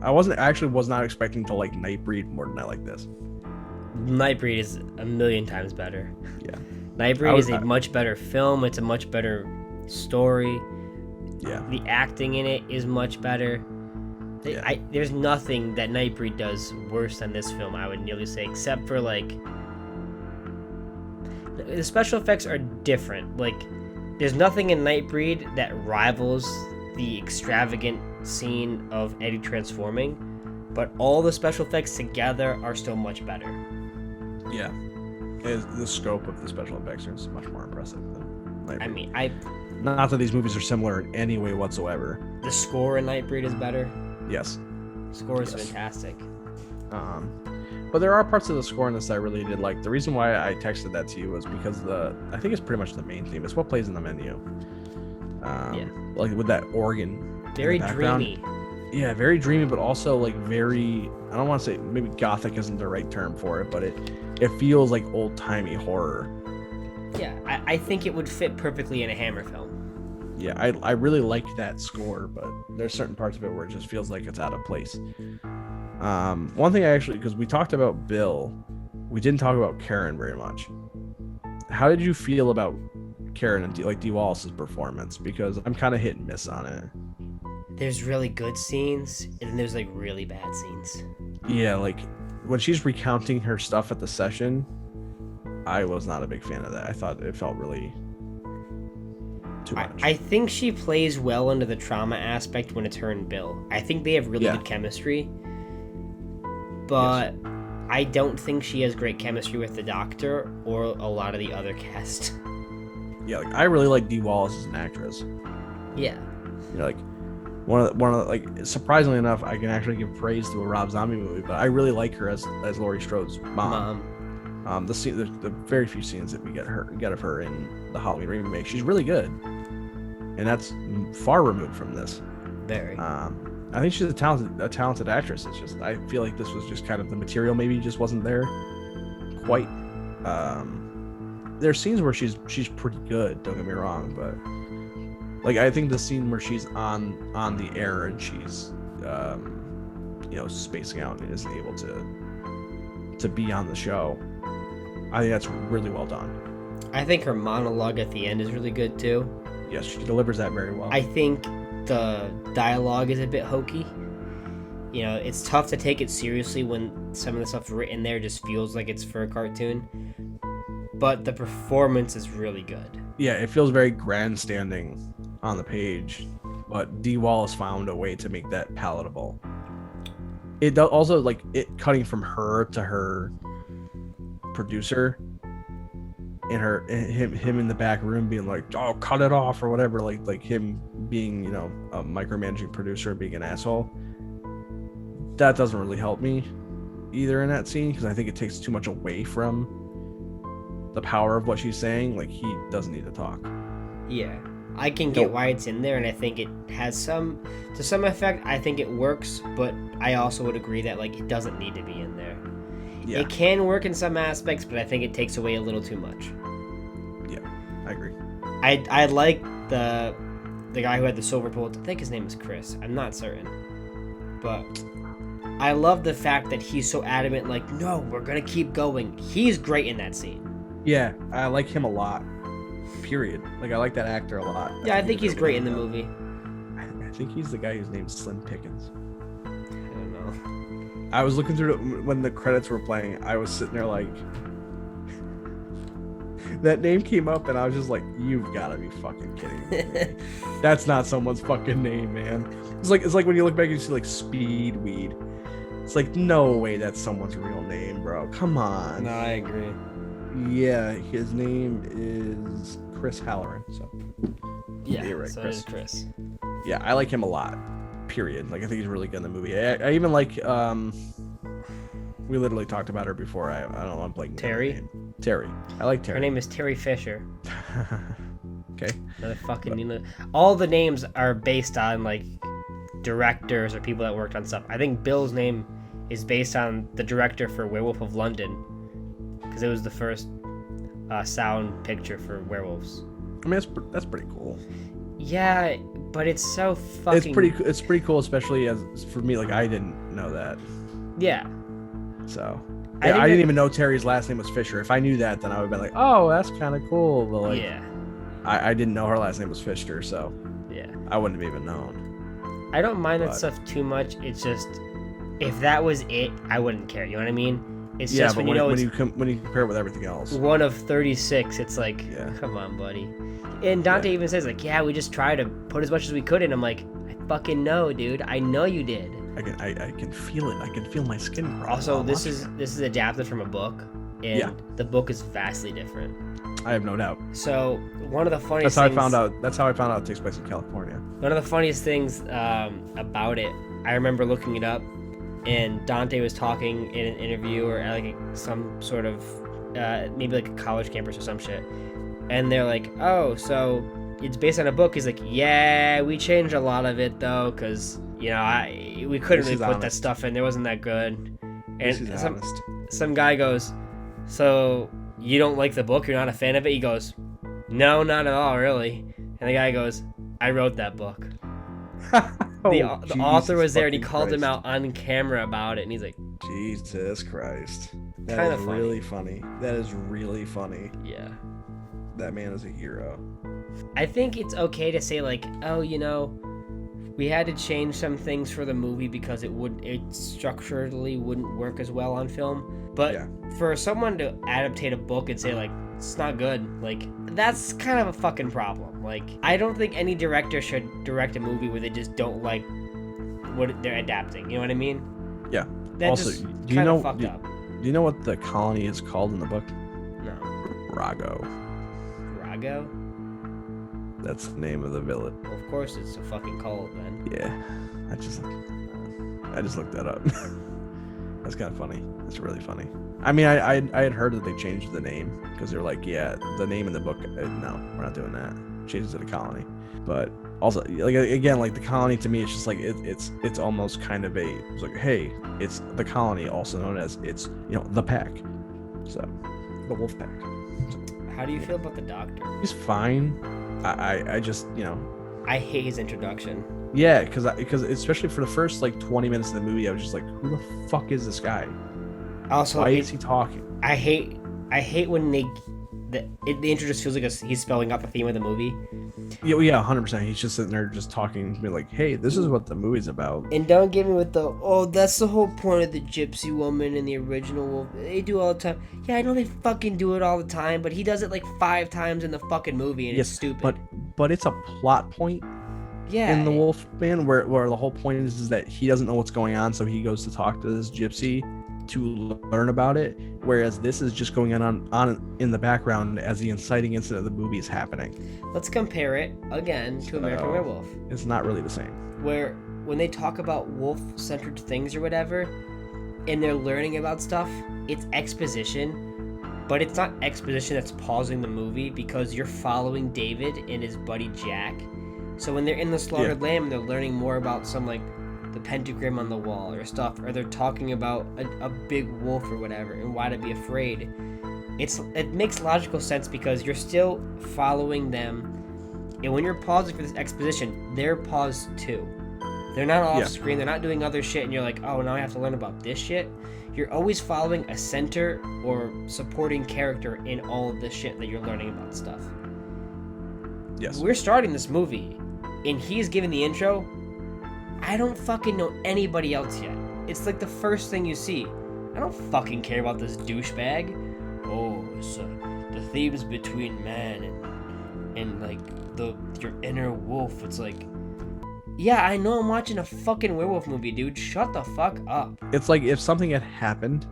I was not expecting to like Nightbreed more than I like this. Nightbreed is a million times better. Yeah. Nightbreed is a much better film. It's a much better story. Yeah. The acting in it is much better. Yeah. There's nothing that Nightbreed does worse than this film, I would nearly say, except for like the special effects are different. Like, there's nothing in Nightbreed that rivals the extravagant scene of Eddie transforming, but all the special effects together are still much better. Yeah. The scope of the special effects is much more impressive than Nightbreed. I mean, Not that these movies are similar in any way whatsoever. The score in Nightbreed is better. Yes. Score is Yes. fantastic. But there are parts of the score in this I really did like. The reason why I texted that to you was because I think it's pretty much the main theme. It's what plays in the menu. Like with that organ. Very in the background. dreamy. Yeah, very dreamy, but also like very, I don't want to say, maybe gothic isn't the right term for it, but it feels like old-timey horror. Yeah, I think it would fit perfectly in a Hammer film. Yeah, I really like that score, but there's certain parts of it where it just feels like it's out of place. One thing because we talked about Bill, we didn't talk about Karen very much. How did you feel about Karen and Dee Wallace's performance? Because I'm kind of hit and miss on it. There's really good scenes, and then there's like really bad scenes. Yeah, like when she's recounting her stuff at the session, I was not a big fan of that. I thought it felt really too much. I think she plays well into the trauma aspect when it's her and Bill. I think they have really good chemistry, but yes. I don't think she has great chemistry with the Doctor or a lot of the other cast. Yeah, like I really like Dee Wallace as an actress. Yeah. You know, like one of the, like surprisingly enough, I can actually give praise to a Rob Zombie movie, but I really like her as Laurie Strode's mom. The very few scenes that we get of her in the Halloween remake, she's really good, and that's far removed from this. Very. I think she's a talented actress. It's just I feel like this was just kind of the material maybe just wasn't there quite. There's scenes where she's pretty good. Don't get me wrong, but. Like I think the scene where she's on the air and she's, spacing out and isn't able to be on the show, I think that's really well done. I think her monologue at the end is really good too. Yes, she delivers that very well. I think the dialogue is a bit hokey. You know, it's tough to take it seriously when some of the stuff written there just feels like it's for a cartoon. But the performance is really good. Yeah, it feels very grandstanding on the page, but Dee Wallace found a way to make that palatable. It does also like it cutting from her to her producer and him in the back room being like, "Oh, cut it off" or whatever, like him being, a micromanaging producer, being an asshole. That doesn't really help me either in that scene because I think it takes too much away from the power of what she's saying. Like he doesn't need to talk. Yeah, I can get why it's in there, and I think it has to some effect. I think it works, but I also would agree that like it doesn't need to be in there. Yeah. It can work in some aspects, but I think it takes away a little too much. Yeah, I agree. I like the guy who had the silver bullet. I think his name is Chris. I'm not certain, but I love the fact that he's so adamant. Like, no, we're gonna keep going. He's great in that scene. Yeah, I like him a lot. Period. Like, I like that actor a lot. Yeah, I think he's great in the movie. I think he's the guy whose name's Slim Pickens. I don't know. I was looking through it when the credits were playing. I was sitting there like, that name came up, and I was just like, "You've got to be fucking kidding me! That's not someone's fucking name, man." It's like when you look back and you see like Speedweed. It's like, no way, that's someone's real name, bro. Come on. No, I agree. Yeah, his name is Chris Halloran. So yeah, right, so Chris. Chris. Yeah, I like him a lot. Period. Like I think he's really good in the movie. I even like. We literally talked about her before. I don't know. I'm blanking. Terry. Terry. I like Terry. Her name is Terry Fisher. Okay. Another fucking. All the names are based on like directors or people that worked on stuff. I think Bill's name is based on the director for Werewolf of London. Because it was the first sound picture for werewolves. I mean, that's pretty cool. Yeah, but it's so fucking. It's pretty cool, especially as for me. Like I didn't know that. Yeah. So yeah, I didn't even know Terry's last name was Fisher. If I knew that, then I would have been like, "Oh, that's kind of cool." But like, yeah. I didn't know her last name was Fisher, so yeah, I wouldn't have even known. I don't mind that stuff too much. It's just if that was it, I wouldn't care. You know what I mean? It's just when you compare it with everything else. One of 36, it's like, come on, buddy. And Dante even says like, yeah, we just try to put as much as we could in. I'm like, I fucking know, dude. I know you did. I can feel it. I can feel my skin crawl. Also, this is adapted from a book, and Yeah. the book is vastly different. I have no doubt. So one of the funniest That's how things, I found out. That's how I found out it takes place in California. one of the funniest things about it, I remember looking it up, and Dante was talking in an interview or at like some sort of maybe like a college campus or some shit, and they're like, oh, so it's based on a book. He's like, yeah, we changed a lot of it though, because we couldn't really put that stuff in. There wasn't that good. And some guy goes, so you don't like the book? You're not a fan of it? He goes, no, not at all, really. And the guy goes, I wrote that book. The author was there, and he called him out on camera about it, and he's like, Jesus Christ. That is really funny. That is really funny. Yeah. That man is a hero. I think it's okay to say, like, oh, we had to change some things for the movie because it structurally wouldn't work as well on film. But for someone to adaptate a book and say, like, it's not good, like, that's kind of a fucking problem. Like, I don't think any director should direct a movie where they just don't like what they're adapting. You know what I mean? Yeah. That's also, do you know fucked up. Do you know what the colony is called in the book? No. Rago. Rago? That's the name of the village. Well, of course it's a fucking cult then. Yeah. I just looked that up. That's kind of funny. That's really funny. I mean, I had heard that they changed the name because they're like, yeah, the name in the book, no, we're not doing that. Change it to the colony. But also, like, again, like the colony to me, it's just like it's almost kind of it's like, hey, it's the colony, also known as the pack. So the wolf pack. So, how do you feel about the doctor? He's fine. I just I hate his introduction. Yeah, because especially for the first like 20 minutes of the movie, I was just like, who the fuck is this guy? Also, why is he talking? I hate when the intro just feels like he's spelling out the theme of the movie. Yeah, 100%. He's just sitting there just talking to me like, hey, this is what the movie's about. And don't get me with that's the whole point of the gypsy woman in the original Wolf. They do all the time. Yeah, I know they fucking do it all the time, but he does it like 5 times in the fucking movie, and it's stupid. But it's a plot point. Yeah. In the Wolfman, where the whole point is that he doesn't know what's going on, so he goes to talk to this gypsy to learn about it, whereas this is just going on in the background as the inciting incident of the movie is happening. Let's compare it again to American Werewolf. It's not really the same. Where when they talk about wolf-centered things or whatever, and they're learning about stuff, it's exposition, but it's not exposition that's pausing the movie because you're following David and his buddy Jack. So when they're in the slaughtered lamb and they're learning more about some like the pentagram on the wall or stuff, or they're talking about a big wolf or whatever and why to be afraid, it makes logical sense because you're still following them, and when you're pausing for this exposition, they're paused too. They're not off screen, they're not doing other shit, and you're like, oh, now I have to learn about this shit. You're always following a center or supporting character in all of the shit that you're learning about stuff. Yes. We're starting this movie, and he's giving the intro. I don't fucking know anybody else yet. It's like the first thing you see. I don't fucking care about this douchebag. Oh, it's the themes between man and like your inner wolf. It's like, yeah, I know I'm watching a fucking werewolf movie, dude. Shut the fuck up. It's like if something had happened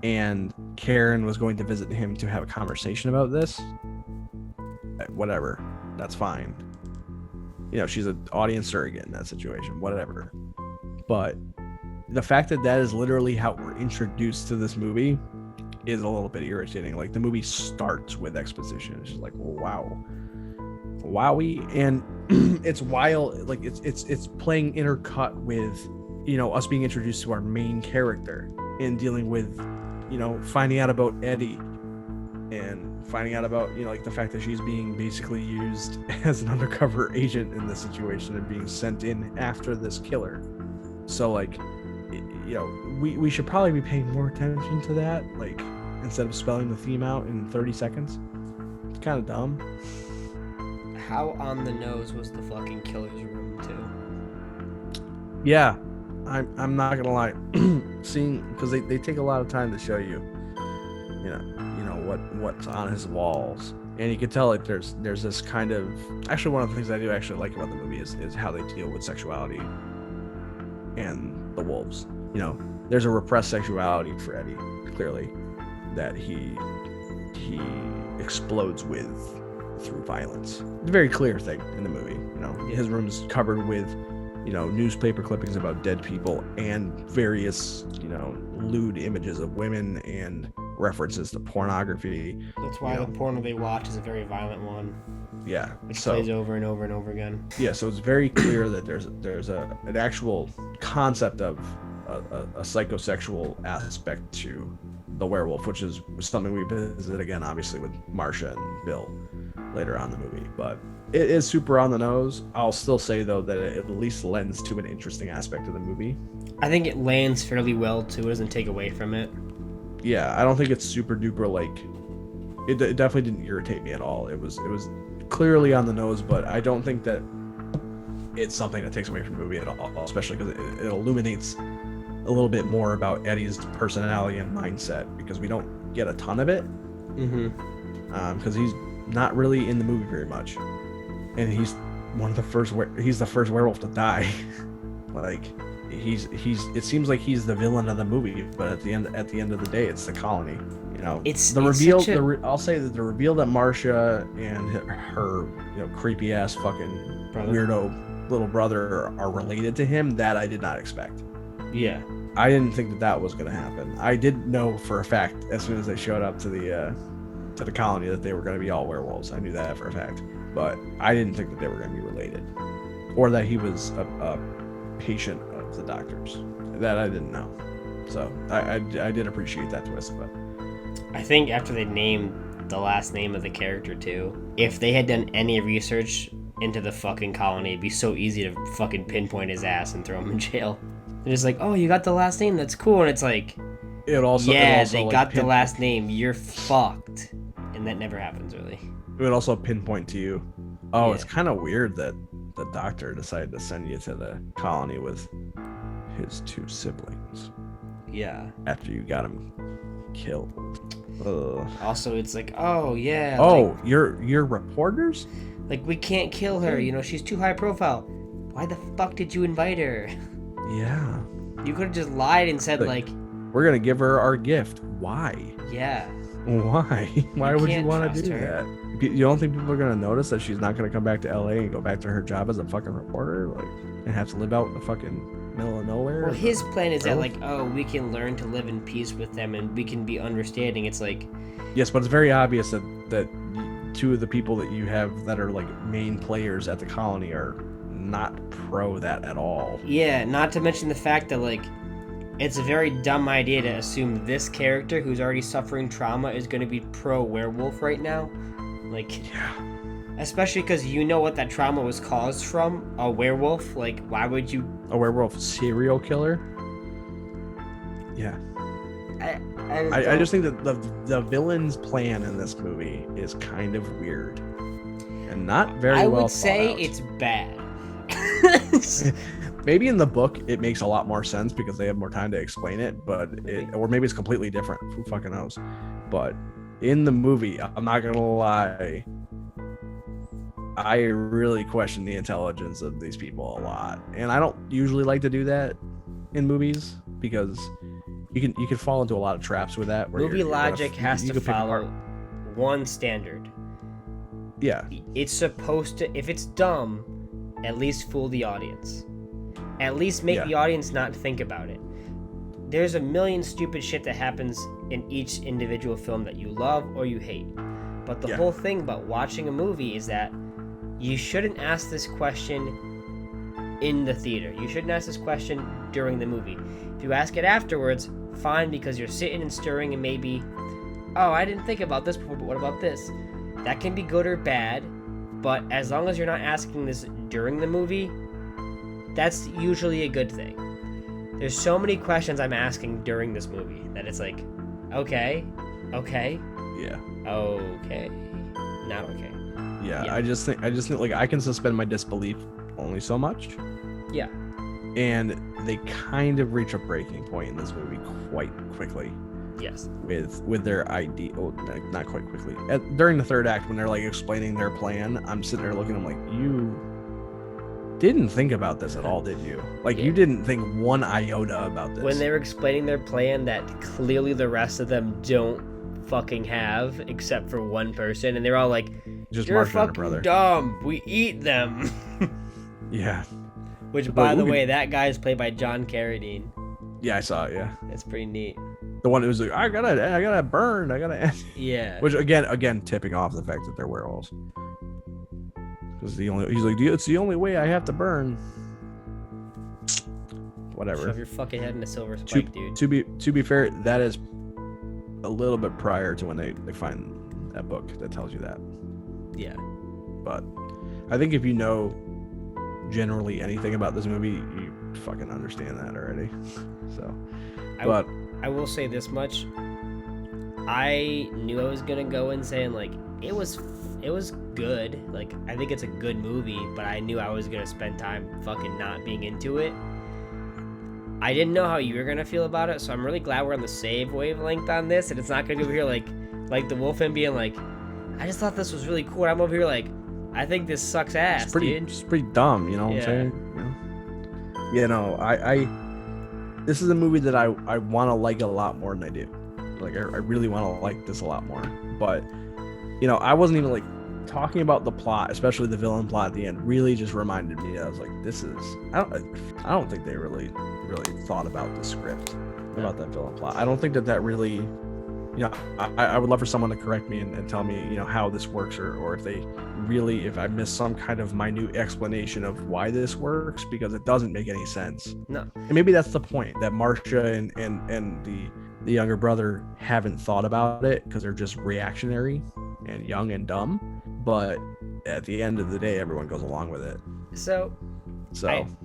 and Karen was going to visit him to have a conversation about this, whatever, that's fine. She's an audience surrogate in that situation, whatever. But the fact that is literally how we're introduced to this movie is a little bit irritating. Like, the movie starts with exposition. It's just like, wow. Wowie. And it's wild. Like, it's playing intercut with, us being introduced to our main character and dealing with, finding out about Eddie and finding out about like the fact that she's being basically used as an undercover agent in this situation and being sent in after this killer. So like, we should probably be paying more attention to that, like, instead of spelling the theme out in 30 seconds. It's kind of dumb. How on the nose was the fucking killer's room too? Yeah, I'm not gonna lie. Seeing, because they take a lot of time to show you what's on his walls, and you can tell like there's this kind of, actually one of the things I do actually like about the movie is how they deal with sexuality and the wolves. There's a repressed sexuality for Eddie, clearly, that he explodes with through violence. It's a very clear thing in the movie. You know, his room's covered with, you know, newspaper clippings about dead people and various, you know, lewd images of women and references to pornography. That's why the porno they watch is a very violent one. Yeah, which plays over and over and over again. Yeah, so it's very clear that there's an actual concept of a psychosexual aspect to the werewolf, which is something we visit again, obviously, with Marcia and Bill later on in the movie. But it is super on the nose. I'll still say, though, that it at least lends to an interesting aspect of the movie. I think it lands fairly well, too. It doesn't take away from it. Yeah, I don't think it's super duper, like... It definitely didn't irritate me at all. It was clearly on the nose, but I don't think that it's something that takes away from the movie at all, especially because it illuminates a little bit more about Eddie's personality and mindset, because we don't get a ton of it. Because he's not really in the movie very much, and he's the first werewolf to die. Like it seems like he's the villain of the movie, but at the end of the day, it's the colony. You know, I'll say that the reveal that Marcia and her you know, creepy ass fucking weirdo little brother are related to him, that I did not expect. Yeah, I didn't think that was going to happen. I did know for a fact as soon as they showed up to the colony that they were going to be all werewolves. I knew that for a fact, but I didn't think that they were going to be related, or that he was a patient of the doctor's. That I didn't know. So I did appreciate that twist, but I think after they named the last name of the character too, if they had done any research into the fucking colony, it'd be so easy to fucking pinpoint his ass and throw him in jail. They're just like, oh, you got the last name, that's cool. And it's like, they got the last name, you're fucked. And that never happens, really. It would also pinpoint to you, it's kind of weird that the doctor decided to send you to the colony with his two siblings. Yeah. After you got him killed. Also, it's like, oh yeah. Oh, like, you're reporters? Like, we can't kill her. You know, she's too high profile. Why the fuck did you invite her? Yeah. You could have just lied and said like, we're gonna give her our gift. Why? Yeah. Why? Why would you want to do that? You don't think people are gonna notice that she's not gonna come back to LA and go back to her job as a fucking reporter, like, and have to live out in the fucking middle of nowhere? Well, his plan is that, like, oh, we can learn to live in peace with them and we can be understanding. It's like, yes, but it's very obvious that two of the people that you have that are like main players at the colony are not pro that at all. Yeah, not to mention the fact that, like, it's a very dumb idea to assume this character who's already suffering trauma is going to be pro werewolf right now. Like, yeah. Especially because you know what that trauma was caused from, a werewolf. Like, why would you... A werewolf serial killer? Yeah. I just think that the villain's plan in this movie is kind of weird. And not very well thought out. I would say it's bad. Maybe in the book it makes a lot more sense because they have more time to explain it, or maybe it's completely different. Who fucking knows? But in the movie, I'm not gonna lie, I really question the intelligence of these people a lot, and I don't usually like to do that in movies because you can fall into a lot of traps with that. Movie logic has to follow one standard. Yeah, it's supposed to. If it's dumb, at least fool the audience. At least make the audience not think about it. There's a million stupid shit that happens in each individual film that you love or you hate. But the whole thing about watching a movie is that you shouldn't ask this question in the theater. You shouldn't ask this question during the movie. If you ask it afterwards, fine, because you're sitting and stirring and maybe, oh, I didn't think about this before, but what about this? That can be good or bad, but as long as you're not asking this during the movie, that's usually a good thing. There's so many questions I'm asking during this movie that it's like, okay, yeah, okay, not okay. Yeah. I just think like I can suspend my disbelief only so much. Yeah. And they kind of reach a breaking point in this movie quite quickly. Yes. With their idea, not quite quickly. During the third act, when they're like explaining their plan, I'm sitting there looking at them like, you didn't think about this at all, did you? Like, you didn't think one iota about this. When they were explaining their plan that clearly the rest of them don't fucking have, except for one person, and they're all like, Just "You're Marshall and her fucking brother. dumb. We eat them." Yeah. Which, by the way, that guy is played by John Carradine. Yeah, I saw it. Yeah. That's pretty neat. The one who was like, I gotta burn. I gotta. Yeah. Which again, tipping off the fact that they're werewolves. Because he's like, it's the only way I have to burn. Whatever. Shove your fucking head in a silver spike, dude. To be fair, that is a little bit prior to when they find that book that tells you that. Yeah. But I think if you know generally anything about this movie, you fucking understand that already. So, I will say this much. I knew I was gonna go in saying like it was good. Like, I think it's a good movie, but I knew I was gonna spend time fucking not being into it. I didn't know how you were gonna feel about it, so I'm really glad we're on the same wavelength on this, and it's not gonna be over here like the Wolfen being like, I just thought this was really cool. And I'm over here like, I think this sucks ass, dude. It's pretty dumb, you know what I'm saying? You know, I this is a movie that I want to like a lot more than I do. Like, I really want to like this a lot more. But, you know, I wasn't even like talking about the plot, especially the villain plot at the end, really just reminded me. I was like, this is, I don't think they really thought about the script, about that villain plot. I don't think that really, you know, I would love for someone to correct me and tell me, you know, how this works, or if I missed some kind of minute explanation of why this works, because it doesn't make any sense. No. And maybe that's the point, that Marcia and the younger brother haven't thought about it because they're just reactionary and young and dumb. But at the end of the day, everyone goes along with it. So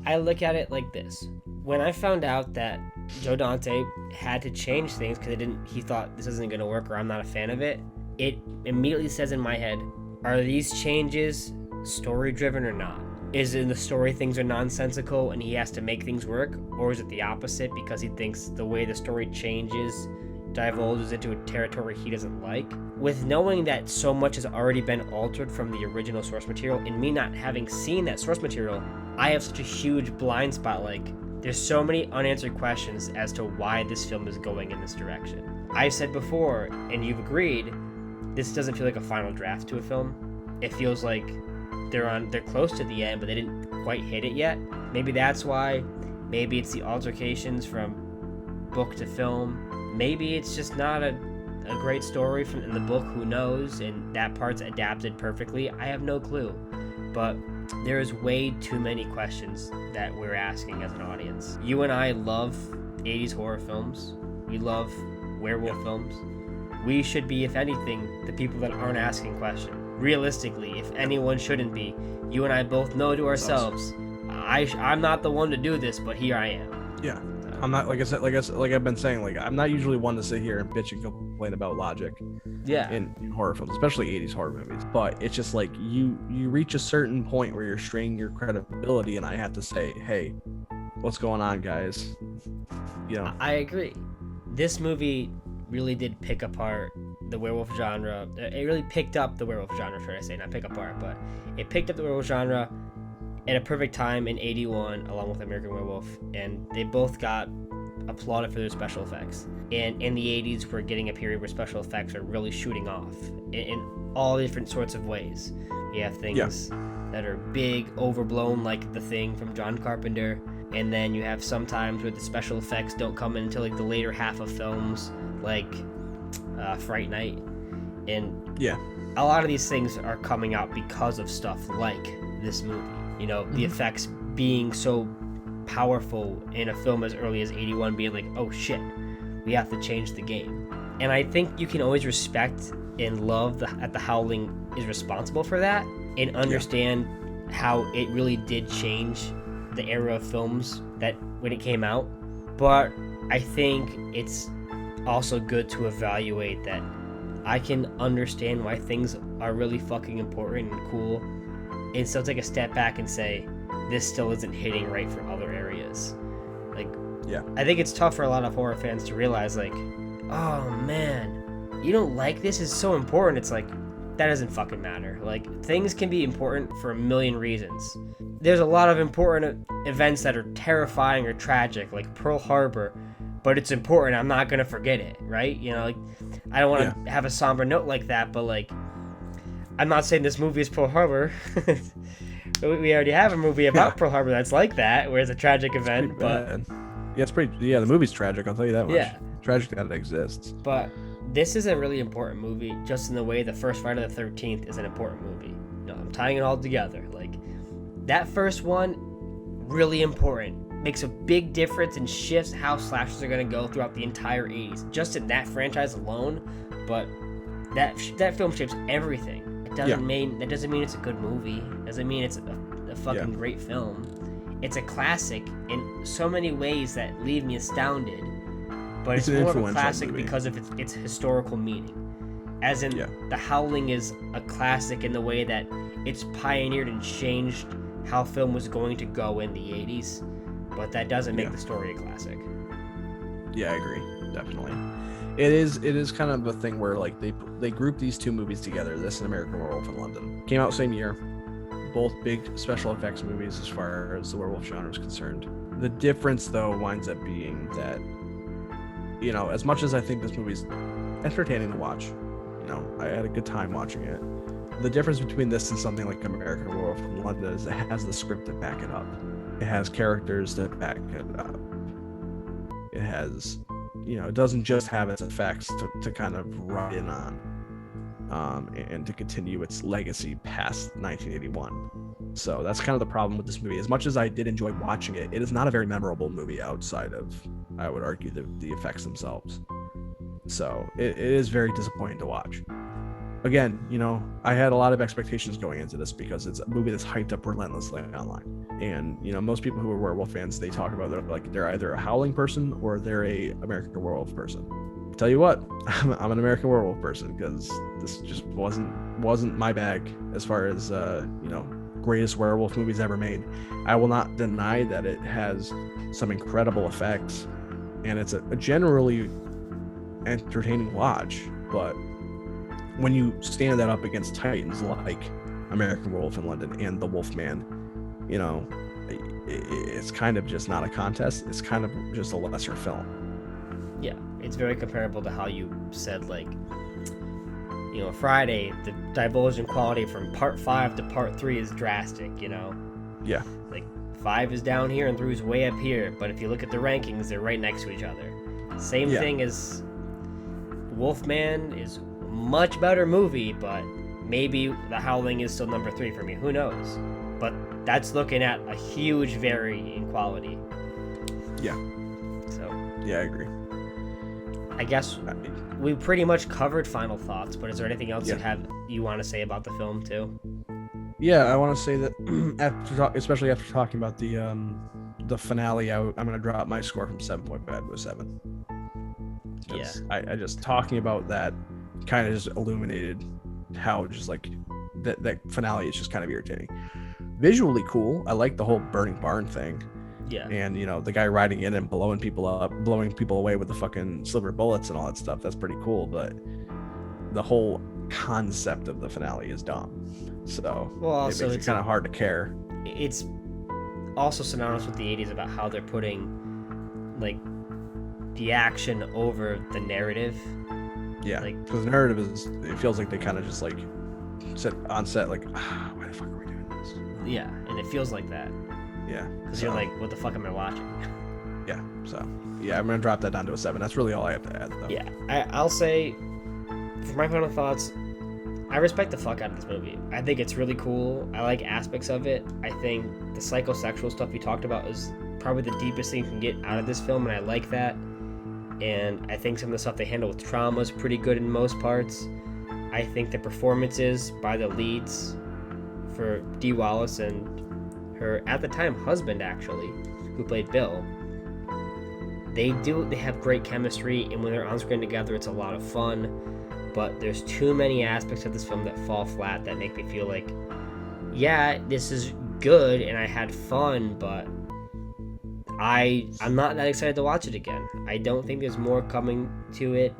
I look at it like this. When I found out that Joe Dante had to change things because he thought this isn't going to work, or I'm not a fan of it, it immediately says in my head, are these changes story driven or not? Is in the story things are nonsensical and he has to make things work, or is it the opposite because he thinks the way the story changes divulges into a territory he doesn't like? With knowing that so much has already been altered from the original source material, and me not having seen that source material, I have such a huge blind spot. Like, there's so many unanswered questions as to why this film is going in this direction. I said before, and you've agreed, this doesn't feel like a final draft to a film. It feels like they're close to the end, but they didn't quite hit it yet. Maybe that's why. Maybe it's the altercations from book to film. Maybe it's just not a great story in the book. Who knows? And that part's adapted perfectly. I have no clue. But there's way too many questions that we're asking as an audience. You and I love 80s horror films. We love werewolf films. We should be, if anything, the people that aren't asking questions. Realistically, if anyone shouldn't be, you and I both know to ourselves, I'm not the one to do this, but here I am. Yeah. I'm not, like I've been saying, like, I'm not usually one to sit here and bitch and complain about logic. Yeah. In horror films, especially 80s horror movies. But it's just like you reach a certain point where you're straining your credibility, and I have to say, hey, what's going on, guys? You know. I agree. This movie really did pick apart the werewolf genre. It really picked up the werewolf genre, should I say, not pick apart, but it picked up the werewolf genre at a perfect time in 81, along with American Werewolf, and they both got applauded for their special effects. And in the 80s, we're getting a period where special effects are really shooting off in all different sorts of ways. You have things that are big, overblown, like The Thing from John Carpenter, and then you have sometimes where the special effects don't come in until like the later half of films, like Fright Night. And a lot of these things are coming out because of stuff like this movie. You know, the effects being so powerful in a film as early as 81, being like, oh shit, we have to change the game. And I think you can always respect and love that the Howling is responsible for that, and understand how it really did change the era of films that when it came out. But I think it's also good to evaluate that I can understand why things are really fucking important and cool, and still take a step back and say, this still isn't hitting right for other areas. Like, I think it's tough for a lot of horror fans to realize, like, oh man, you don't like this? Is so important. It's like, that doesn't fucking matter. Like, things can be important for a million reasons. There's a lot of important events that are terrifying or tragic, like Pearl Harbor, but it's important. I'm not gonna forget it, right? You know, like, I don't want to have a somber note like that, but like, I'm not saying this movie is Pearl Harbor. We already have a movie about Pearl Harbor that's like that, where it's a tragic event. But it's pretty. Yeah, the movie's tragic. I'll tell you that much. Yeah, tragic that it exists. But this is a really important movie, just in the way the first Friday the 13th is an important movie. I'm tying it all together. Like, that first one, really important. Makes a big difference and shifts how slashers are going to go throughout the entire 80s. Just in that franchise alone, but that film shapes everything. It doesn't mean it's a good movie. It doesn't mean it's a fucking great film. It's a classic in so many ways that leave me astounded. But it's more of a classic because of its historical meaning. As in, The Howling is a classic in the way that it's pioneered and changed how film was going to go in the 80s, but that doesn't make the story a classic. Yeah, I agree. Definitely. It is kind of a thing where like they group these two movies together, this and American Werewolf in London. Came out same year. Both big special effects movies as far as the werewolf genre is concerned. The difference though winds up being that, you know, as much as I think this movie's entertaining to watch, you know, I had a good time watching it. The difference between this and something like American Werewolf in London is it has the script to back it up. It has characters that back it up. It has, you know, it doesn't just have its effects to kind of ride in on, and to continue its legacy past 1981. So that's kind of the problem with this movie. As much as I did enjoy watching it, it is not a very memorable movie outside of, I would argue, the effects themselves. So it is very disappointing to watch. Again, you know, I had a lot of expectations going into this because it's a movie that's hyped up relentlessly online. And, you know, most people who are werewolf fans, they talk about they're either a Howling person or they're a American Werewolf person. I'll tell you what, I'm an American Werewolf person because this just wasn't my bag as far as, you know, greatest werewolf movies ever made. I will not deny that it has some incredible effects and it's a generally entertaining watch, but when you stand that up against titans like American Werewolf in London and The Wolfman, you know, it's kind of just not a contest. It's kind of just a lesser film. Yeah, it's very comparable to how you said, like, you know, Friday, the divulge in quality from part 5 to part 3 is drastic, you know? Yeah. Like, 5 is down here and 3 is way up here, but if you look at the rankings, they're right next to each other. Same thing as Wolfman is much better movie, but maybe The Howling is still number 3 for me. Who knows? But that's looking at a huge vary in quality. Yeah. So. Yeah, I agree. I guess we pretty much covered final thoughts, but is there anything else you want to say about the film too? Yeah, I want to say that especially after talking about the finale, I'm going to drop my score from 7.5 to a 7. Yeah. I just talking about that kind of just illuminated how just like that finale is just kind of irritating. Visually cool. I like the whole burning barn thing. Yeah. And, you know, the guy riding in and blowing people away with the fucking silver bullets and all that stuff. That's pretty cool. But the whole concept of the finale is dumb. So also, it makes it kind of hard to care. It's also synonymous with the 80s about how they're putting, like, the action over the narrative. Yeah, like, because the narrative it feels like they kind of just like sit on set like, why the fuck are we doing this? Yeah, and it feels like that. Yeah, because you're like, what the fuck am I watching? Yeah, so yeah, I'm gonna drop that down to a 7. That's really all I have to add, though. Yeah, I'll say, for my final thoughts, I respect the fuck out of this movie. I think it's really cool. I like aspects of it. I think the psychosexual stuff you talked about is probably the deepest thing you can get out of this film, and I like that. And I think some of the stuff they handle with trauma is pretty good in most parts. I think the performances by the leads for Dee Wallace and her, at the time, husband, actually, who played Bill, they have great chemistry, and when they're on screen together, it's a lot of fun. But there's too many aspects of this film that fall flat that make me feel like, yeah, this is good, and I had fun, but I'm not that excited to watch it again. I don't think there's more coming to it.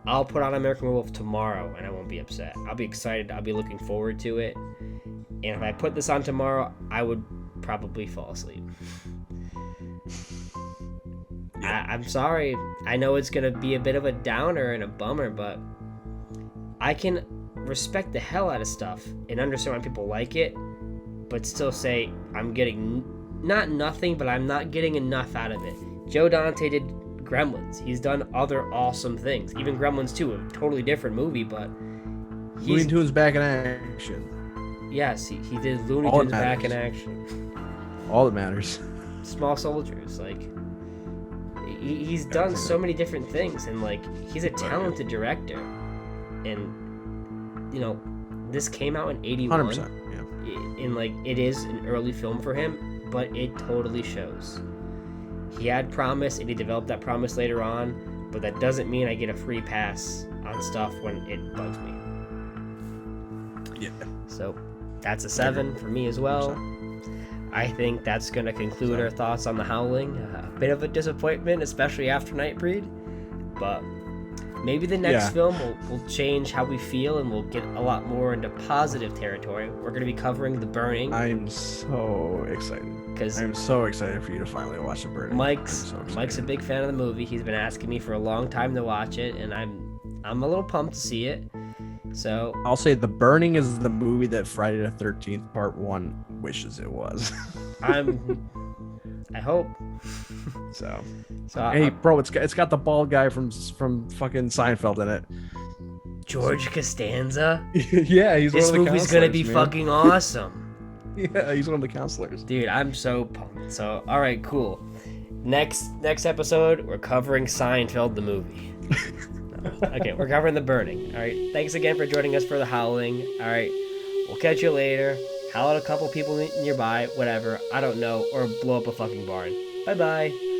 I'll put on American Werewolf tomorrow and I won't be upset. I'll be excited. I'll be looking forward to it. And if I put this on tomorrow, I would probably fall asleep. I'm sorry. I know it's gonna be a bit of a downer and a bummer, but I can respect the hell out of stuff and understand why people like it, but still say I'm getting not nothing, but I'm not getting enough out of it. Joe Dante did Gremlins. He's done other awesome things. Even Gremlins 2, a totally different movie, but Looney Tunes back in action. Yes, he did Looney Tunes back in action. All that matters. Small Soldiers, like he's done so many different things, and like he's a talented director. And you know, this came out in 81. 100%. Yeah. And like it is an early film for him, but it totally shows. He had promise, and he developed that promise later on, but that doesn't mean I get a free pass on stuff when it bugs me. Yeah. So that's a 7 for me as well. 100%. I think that's going to conclude our thoughts on The Howling. A bit of a disappointment, especially after Nightbreed, but maybe the next film will change how we feel, and we'll get a lot more into positive territory. We're going to be covering The Burning. I'm so excited. I'm so excited for you to finally watch The Burning. Mike's a big fan of the movie. He's been asking me for a long time to watch it, and I'm a little pumped to see it. So I'll say The Burning is the movie that Friday the 13th Part 1 wishes it was. I hope. So hey, bro, it's got the bald guy from fucking Seinfeld in it. George Costanza. Yeah, he's this one of the movie's gonna be fucking awesome. Yeah, he's one of the counselors. Dude, I'm so pumped. So all right, cool. Next episode, we're covering Seinfeld the movie. Okay, we're covering The Burning. All right, thanks again for joining us for The Howling. All right, we'll catch you later. Howl at a couple people nearby, whatever, I don't know, or blow up a fucking barn. Bye-bye.